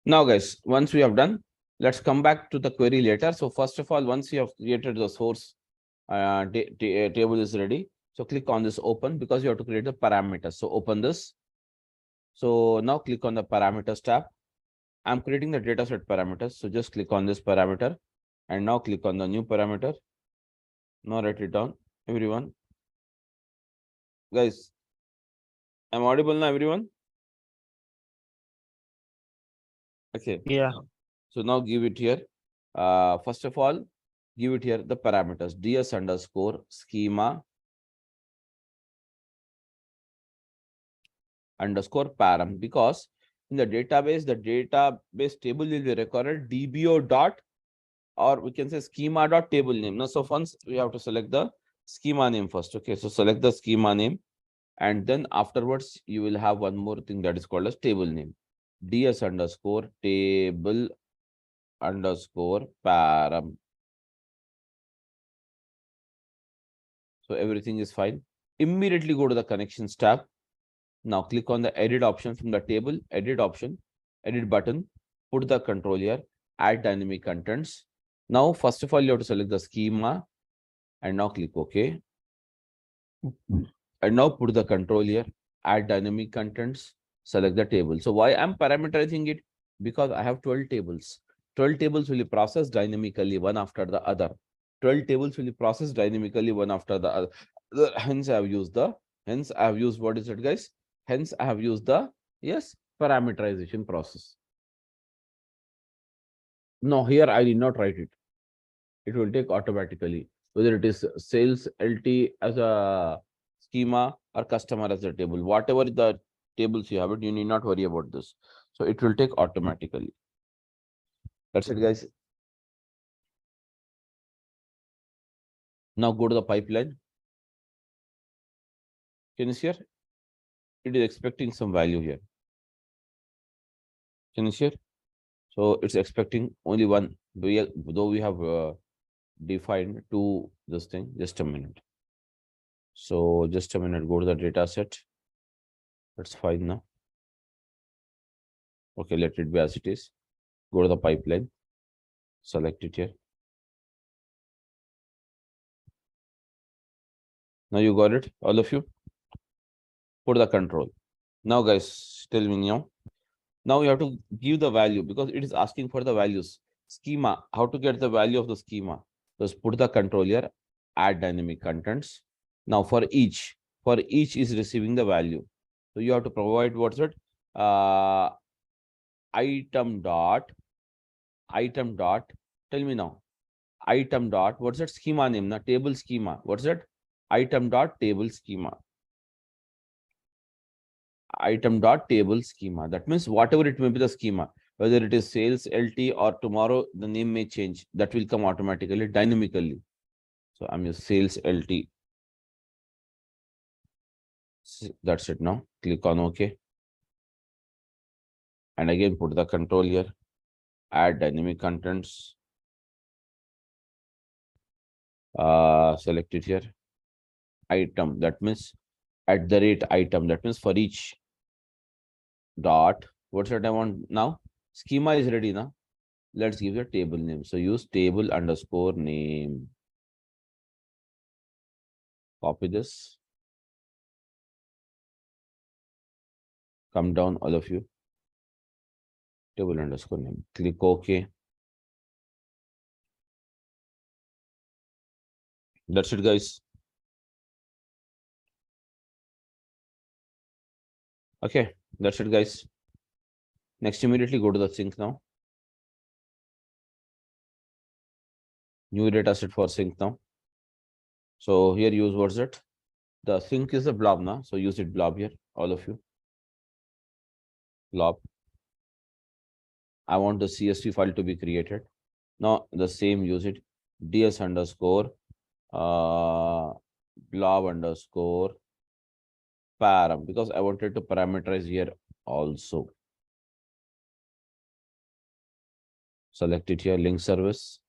Now, guys, once we have done, let's come back to the query later. So first of all, once you have created the source table is ready. So click on this open because you have to create the parameters. So open this. So now click on the parameters tab. I'm creating the dataset parameters. So just click on this parameter and now click on the new parameter. Now write it down, everyone. Guys, I'm audible now, everyone? Okay. Yeah. So now give it here. First of all, give it here the parameters ds underscore schema underscore param, because in the database table will be recorded dbo dot, or we can say schema dot table name. Now, so once we have to select the schema name first. Okay, so select the schema name, and then afterwards you will have one more thing that is called as table name ds underscore table underscore param. So everything is fine. Immediately go to the connections tab. Now click on the edit option from the table, edit option, edit button, put the control here, add dynamic contents. Now, first of all, you have to select the schema and now click OK. And now put the control here, add dynamic contents, select the table. So why I'm parameterizing it? Because I have 12 tables. 12 tables will be processed dynamically one after the other. 12 tables will be processed dynamically one after the other. Hence, I have used what is it, guys? Hence, I have used the, yes, parameterization process. No, here I did not write it. It will take automatically, whether it is sales LT as a schema or customer as a table. Whatever the tables you have it, you need not worry about this. So it will take automatically. That's it, guys. Now go to the pipeline. Can you see here? It is expecting some value here. Can you see here? So it's expecting only one, though we have defined two this thing. Just a minute. So just a minute, go to the data set. That's fine now. Okay, let it be as it is. Go to the pipeline, select it here. Now you got it, all of you. Put the control. Now guys, tell me now. Now you have to give the value because it is asking for the values. Schema, how to get the value of the schema? Just put the control here, add dynamic contents. Now for each is receiving the value. So you have to provide what's it? Item dot, tell me now. Item dot, what's that schema name? Na table schema. What's that? Item dot table schema. Item dot table schema. That means whatever it may be the schema, whether it is sales LT or tomorrow the name may change, that will come automatically dynamically. So I'm using sales LT. That's it now. Click on OK. And again put the control here. Add dynamic contents. Select it here. Item, that means @ item, that means for each dot. What's that I want now? Schema is ready now. Let's give the table name. So use table underscore name. Copy this. Come down, all of you. Table underscore name. Click OK. That's it, guys. Okay, that's it, guys. Next, immediately go to the sync now. New data set for sync now. So here use what's it? The sync is a blob now. So use it blob here, all of you. Blob. I want the CSV file to be created. Now the same use it. DS underscore blob underscore param, because I wanted to parameterize here also. Select it here, link service.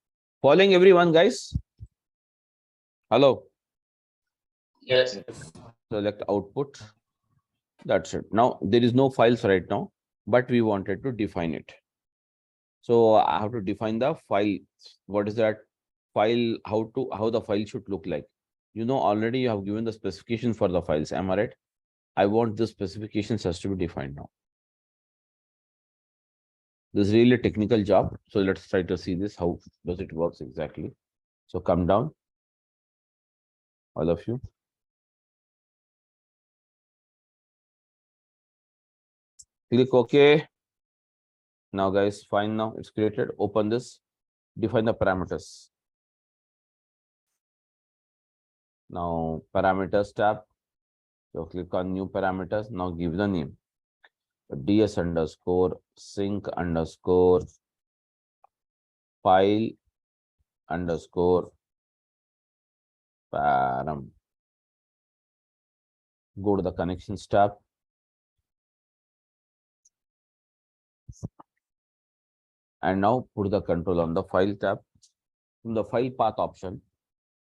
Following everyone, guys? Hello. Yes. Select output. That's it. Now there is no files right now, but we wanted to define it. So I have to define the file. What is that file? How the file should look like? You know, already you have given the specification for the files. Am I right? I want the specifications has to be defined now. This is really a technical job. So let's try to see this. How does it works exactly? So come down, all of you. Click OK. Now, guys, fine. Now it's created. Open this. Define the parameters. Now, parameters tab. So click on new parameters. Now give the name. DS underscore sync underscore file underscore param. Go to the connections tab. And now put the control on the file tab. From the file path option,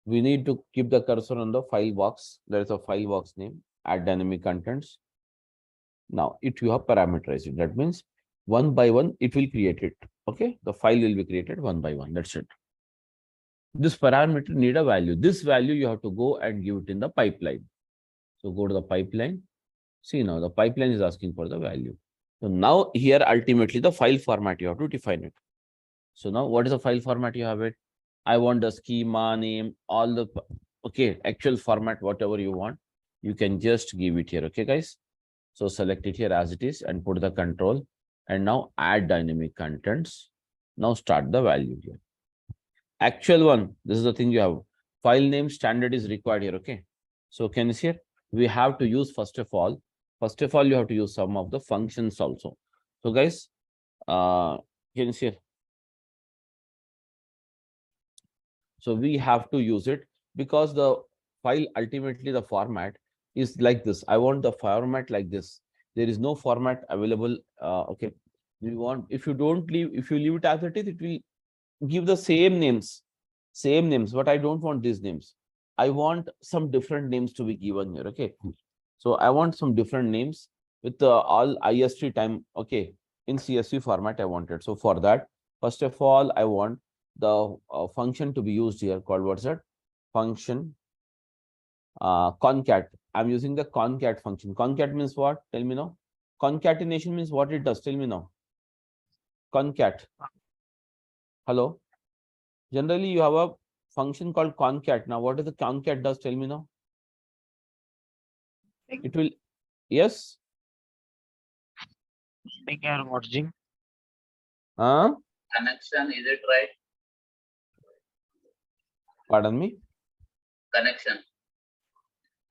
we need to keep the cursor on the file box. There is a file box name. Add dynamic contents. Now it you have parameterized it. That means one by one it will create it. Okay, the file will be created one by one. That's it. This parameter need a value. This value you have to go and give it in the pipeline. So go to the pipeline. See now the pipeline is asking for the value. So now here ultimately the file format you have to define it. So now what is the file format you have it? I want the schema name, all the okay actual format, whatever you want, you can just give it here. Okay, guys. So select it here as it is and put the control. And now add dynamic contents. Now start the value here. Actual one, this is the thing you have. File name standard is required here. Okay. So can you see here? We have to use first of all, you have to use some of the functions also. So guys, can you see here? So we have to use it because the file ultimately the format is like this. I want the format like this. There is no format available. Okay. We want, if you leave it as it is, it will give the same names, but I don't want these names. I want some different names to be given here. Okay. So I want some different names with all IST time. Okay. in CSV format I wanted. So for that, first of all, I want the function to be used here called what's that? Function concat. I'm using the concat function. Concat means what? Tell me now. Concatenation means what it does. Tell me now. Concat. Hello. Generally, you have a function called concat. Now, what is the concat does? Tell me now. It will, yes. Big and merging. Connection, is it right? Pardon me. Connection.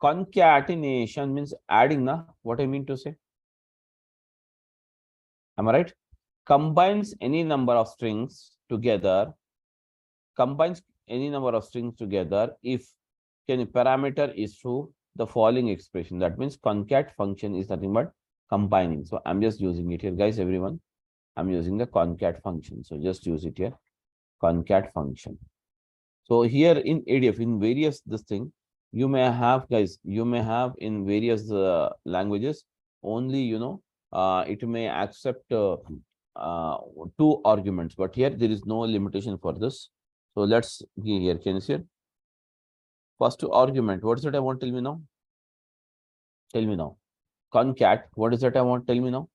Concatenation means adding, na? What I mean to say. Am I right? Combines any number of strings together. Combines any number of strings together if any parameter is true, the following expression. That means concat function is nothing but combining. So I'm just using it here, guys, everyone. I'm using the concat function. So just use it here. Concat function. So here in ADF, in various this thing, you may have, guys, you may have in various languages only, it may accept 2 arguments, but here there is no limitation for this. So let's see here. Can you see it? First argument. What is it I want? Tell me now. Tell me now. Concat. What is it I want? Tell me now.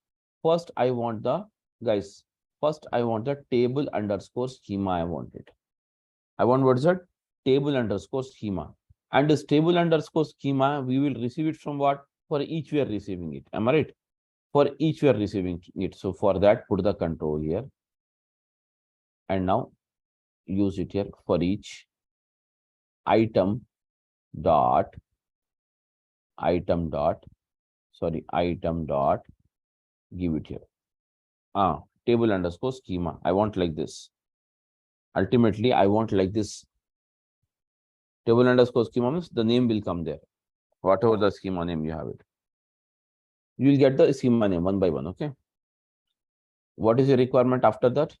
First, I want the, guys, first I want the table underscore schema. I want it. I want what is that? Table underscore schema. And this table underscore schema, we will receive it from what? For each we are receiving it. Am I right? For each we are receiving it. So for that, put the control here. And now use it here for each item dot give it here. Table underscore schema. I want like this. Ultimately, I want like this. Table underscore schema means the name will come there. Whatever the schema name you have it. You will get the schema name one by one. Okay. What is your requirement after that?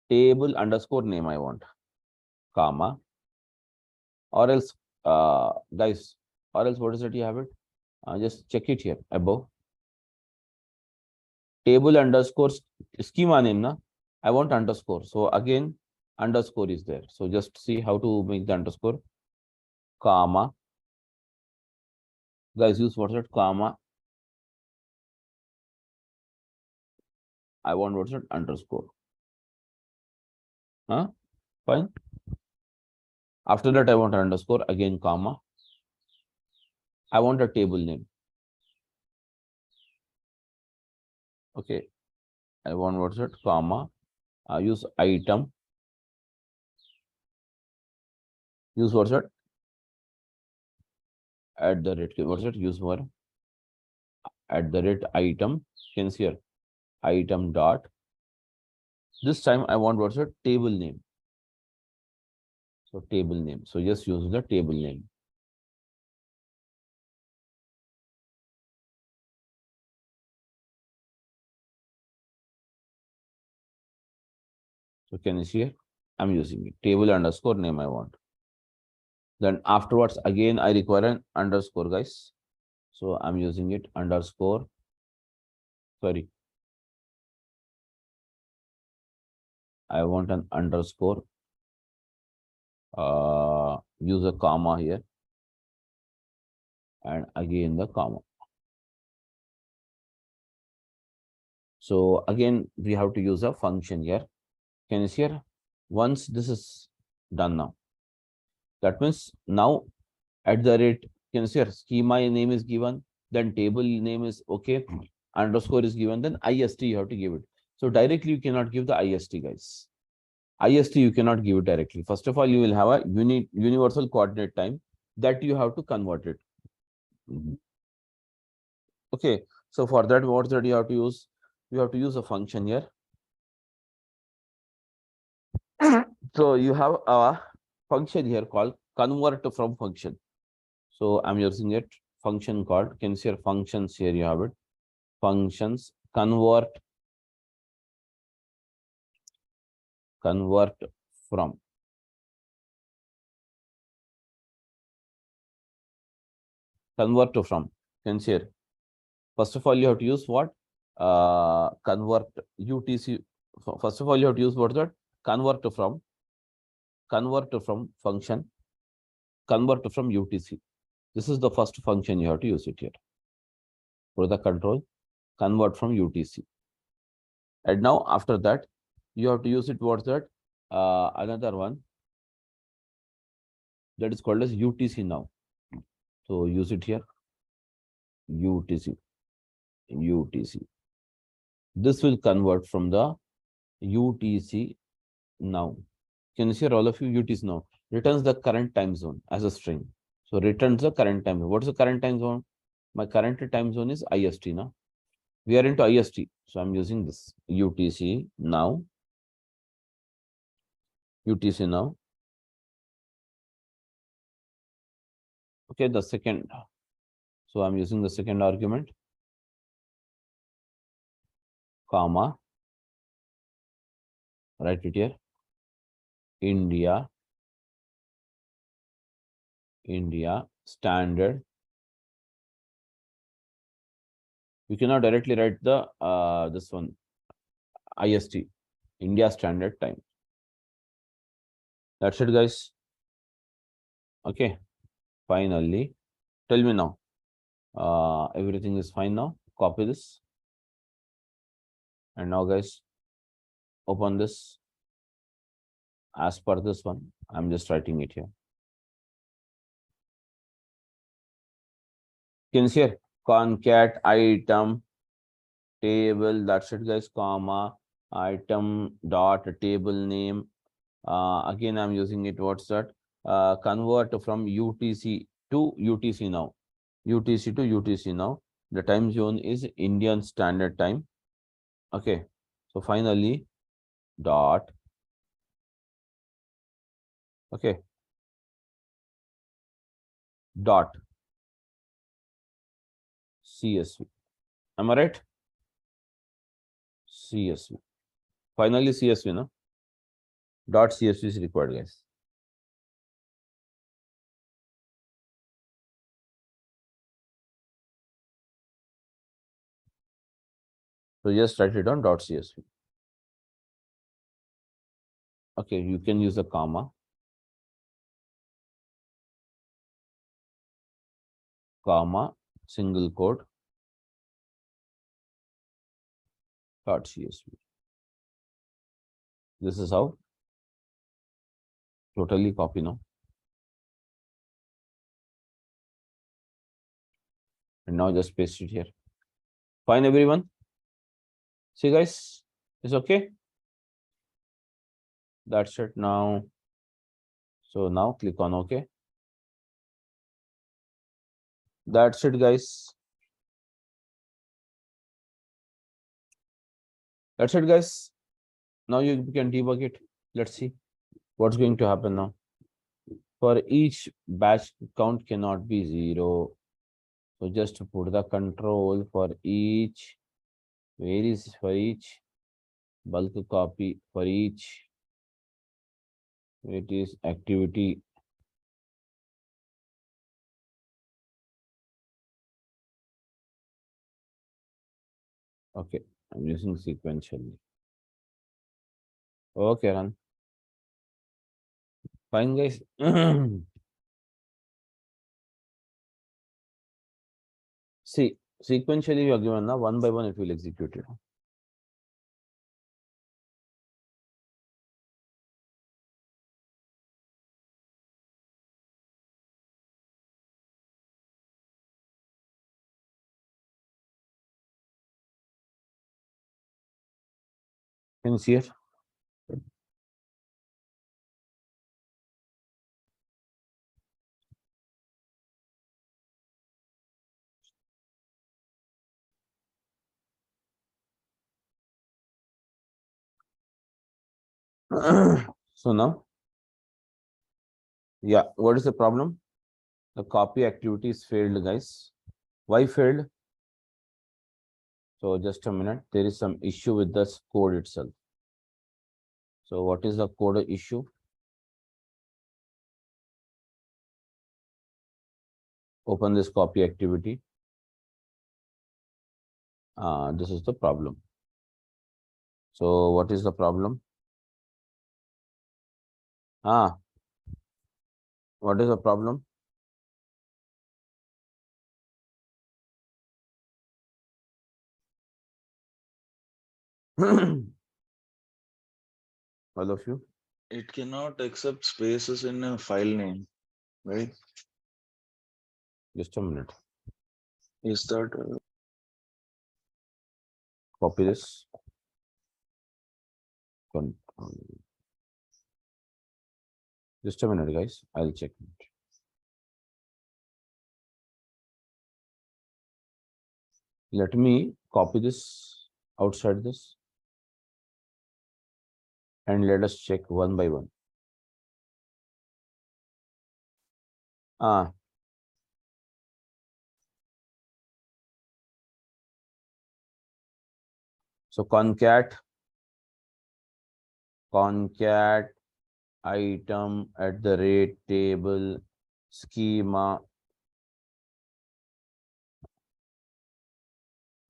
Table underscore name I want. Comma. Or else, guys, or else what is it you have it? Just check it here above. Table underscore schema name, na? I want underscore. So again, underscore is there. So just see how to make the underscore. Comma. Guys, use what's it? Comma. I want what's it? Underscore. Fine. After that, I want underscore, again, comma. I want a table name. Okay. I want what's it? Comma. Use item. Use what's it? At the rate. What's it? Use more. At the rate item. Can see here. Item dot. This time I want what's it? Table name. So table name. So just use the table name. So can you see here? I'm using it. Table underscore name I want. Then afterwards, again, I require an underscore, guys. So I'm using it underscore. Sorry. I want an underscore. Use a comma here. And again the comma. So again, we have to use a function here. Can you see here? Once this is done now. That means now at the rate, can you see here? Schema name is given, then table name is okay, underscore is given, then IST you have to give it. So directly you cannot give the IST, guys. IST you cannot give it directly. First of all, you will have a universal coordinate time that you have to convert it. Okay, so for that, what that you have to use? You have to use a function here. So you have a function here called convert from function. So I'm using it function called, can you see your functions here? You have it. Functions convert from. Convert to from. Can you see here? First of all, you have to use what? Convert UTC. First of all, you have to use what is that? Convert from function, convert from UTC. This is the first function you have to use it here. For the control, convert from UTC. And now after that, you have to use it what's that? Another one that is called as UTC now. So use it here. UTC. This will convert from the UTC now. Can you see all of you? UTC now returns the current time zone as a string. So returns the current time zone. What is the current time zone? My current time zone is IST now. We are into IST. So I'm using this UTC now. UTC now. Okay, the second. So I'm using the second argument, comma, write it here, India standard. You cannot directly write the this one IST, India standard time. That's it, guys. Okay, finally, tell me now. Everything is fine now. Copy this. And now, guys, open this. As per this one, I'm just writing it here. Can you see here? Concat item table. That's it, guys. Comma item dot table name. Again, I'm using it. What's that? Convert from UTC to UTC now. UTC to UTC now. The time zone is Indian Standard Time. Okay. So finally, dot. Okay. Dot. CSV. Am I right? CSV. Finally, CSV, no? Dot CSV is required, guys. So just write it down, dot CSV. Okay, you can use a comma, single quote, dot CSV. This is how. Totally copy now. And now just paste it here. Fine, everyone. See, guys, it's okay. That's it now. So now click on OK. That's it, guys. That's it, guys. Now you can debug it. Let's see what's going to happen now. For each batch count cannot be 0. So just to put the control for each, where is for each bulk copy for each, it is activity. Okay, I'm using sequentially. Okay, run. Fine, guys. See, sequentially you are given now, one by one it will execute it. Can you see it? So now, yeah, what is the problem? The copy activity is failed, guys. Why failed? So just a minute, there is some issue with this code itself. So what is the code issue? Open this copy activity. This is the problem. So what is the problem? What is the problem? All of you? It cannot accept spaces in a file name, right? Just a minute. Is that Copy this. Just a minute, guys. I'll check it. Let me copy this outside this. And let us check one by one. So concat item at the rate table schema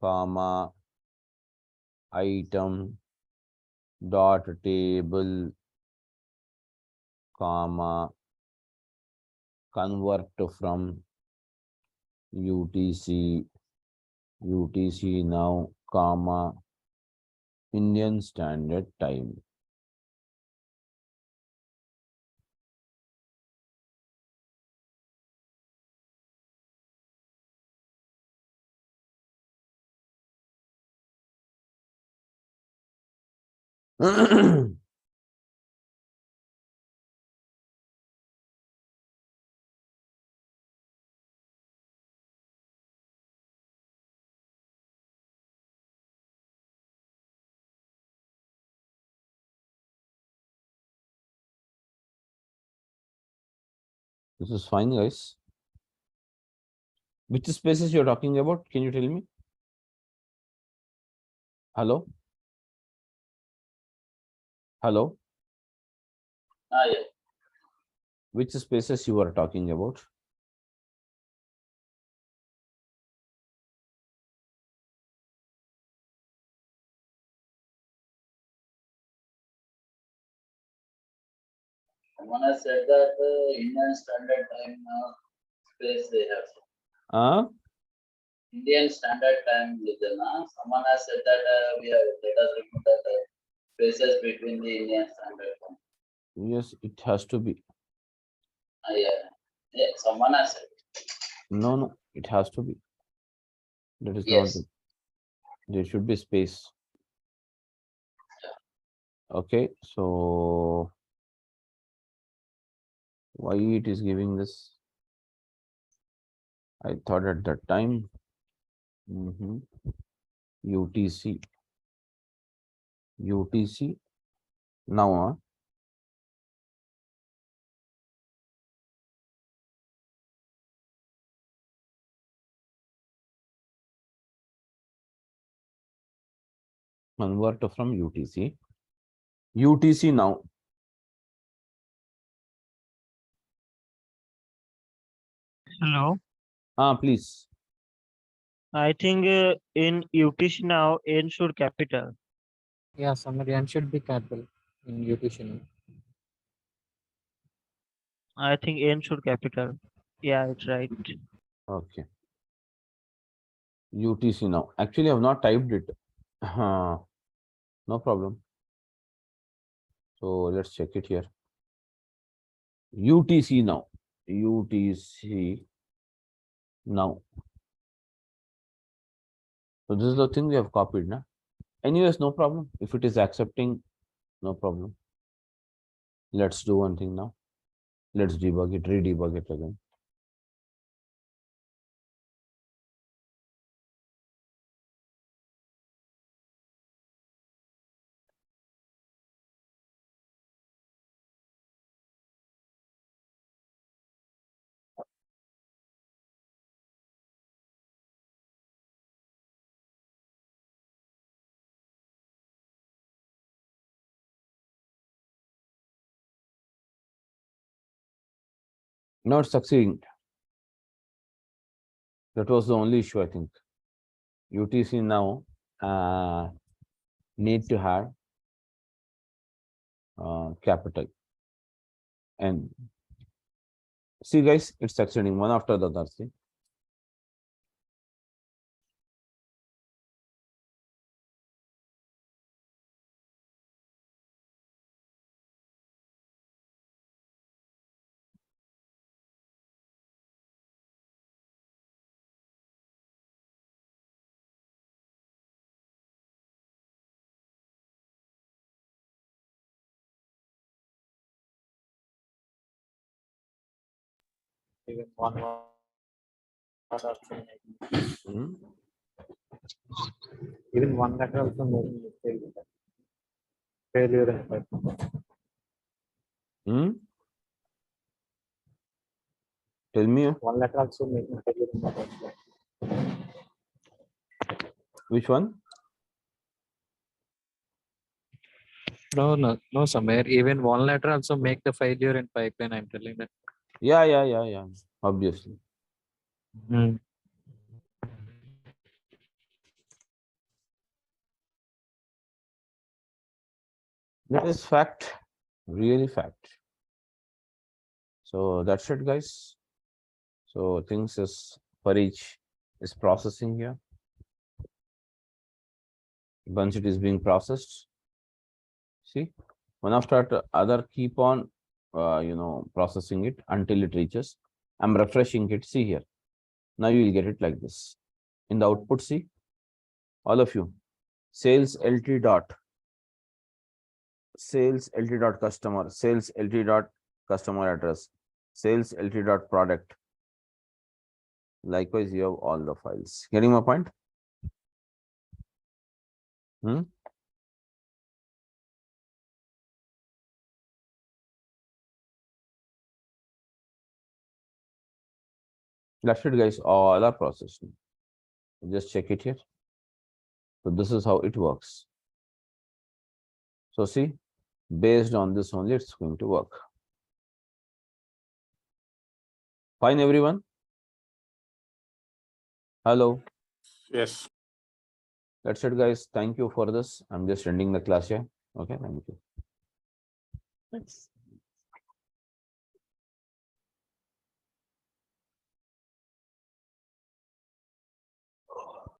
comma item dot table comma convert from UTC now comma Indian Standard Time. This is fine, guys. Which spaces you're talking about? Can you tell me? Hello? Hello? Yes. Which spaces you are talking about? Someone has said that Indian Standard Time space they have. Indian Standard Time written. Someone has said that we have let us remove that spaces between the Indian Standard Time. Yes, it has to be. Yeah, someone has said. No, it has to be. That is Yes. not. There should be space. Okay, so why it is giving this? I thought at that time. UTC. Now, convert from UTC. UTC now. Hello. Please. I think in UTC now N should capital. Yeah, summary N should be capital in UTC. I think N should capital. Yeah, it's right. Okay. UTC now. Actually, I have not typed it. No problem. So let's check it here. UTC now. UTC now. So this is the thing we have copied now. Anyways, no problem. If it is accepting, no problem. Let's do one thing now. Let's debug it, re-debug it again. Not succeeding. That was the only issue, I think. UTC now need to have capital N. See guys, it's succeeding one after the other. See. Even one also Hmm? even one letter also making mistake with that. Failure in pipeline. Hmm? Tell me One letter also making failure in the pipeline. which one? No, Samir. Even one letter also make the failure in pipeline. I'm telling that. Yeah. Obviously. That is fact, really fact. So that's it, guys. So things is for each is processing here. Once it is being processed, see, one after the other keep on, processing it until it reaches. I'm refreshing it. See here. Now you will get it like this. In the output, see, all of you, sales LT dot customer, sales LT dot customer address, sales LT dot product. Likewise, you have all the files. Getting my point? That's it, guys. All are processed. Just check it here. So this is how it works. So see, based on this only, it's going to work. Fine, everyone. Hello. Yes. That's it, guys. Thank you for this. I'm just ending the class here. Okay, thank you. Thanks.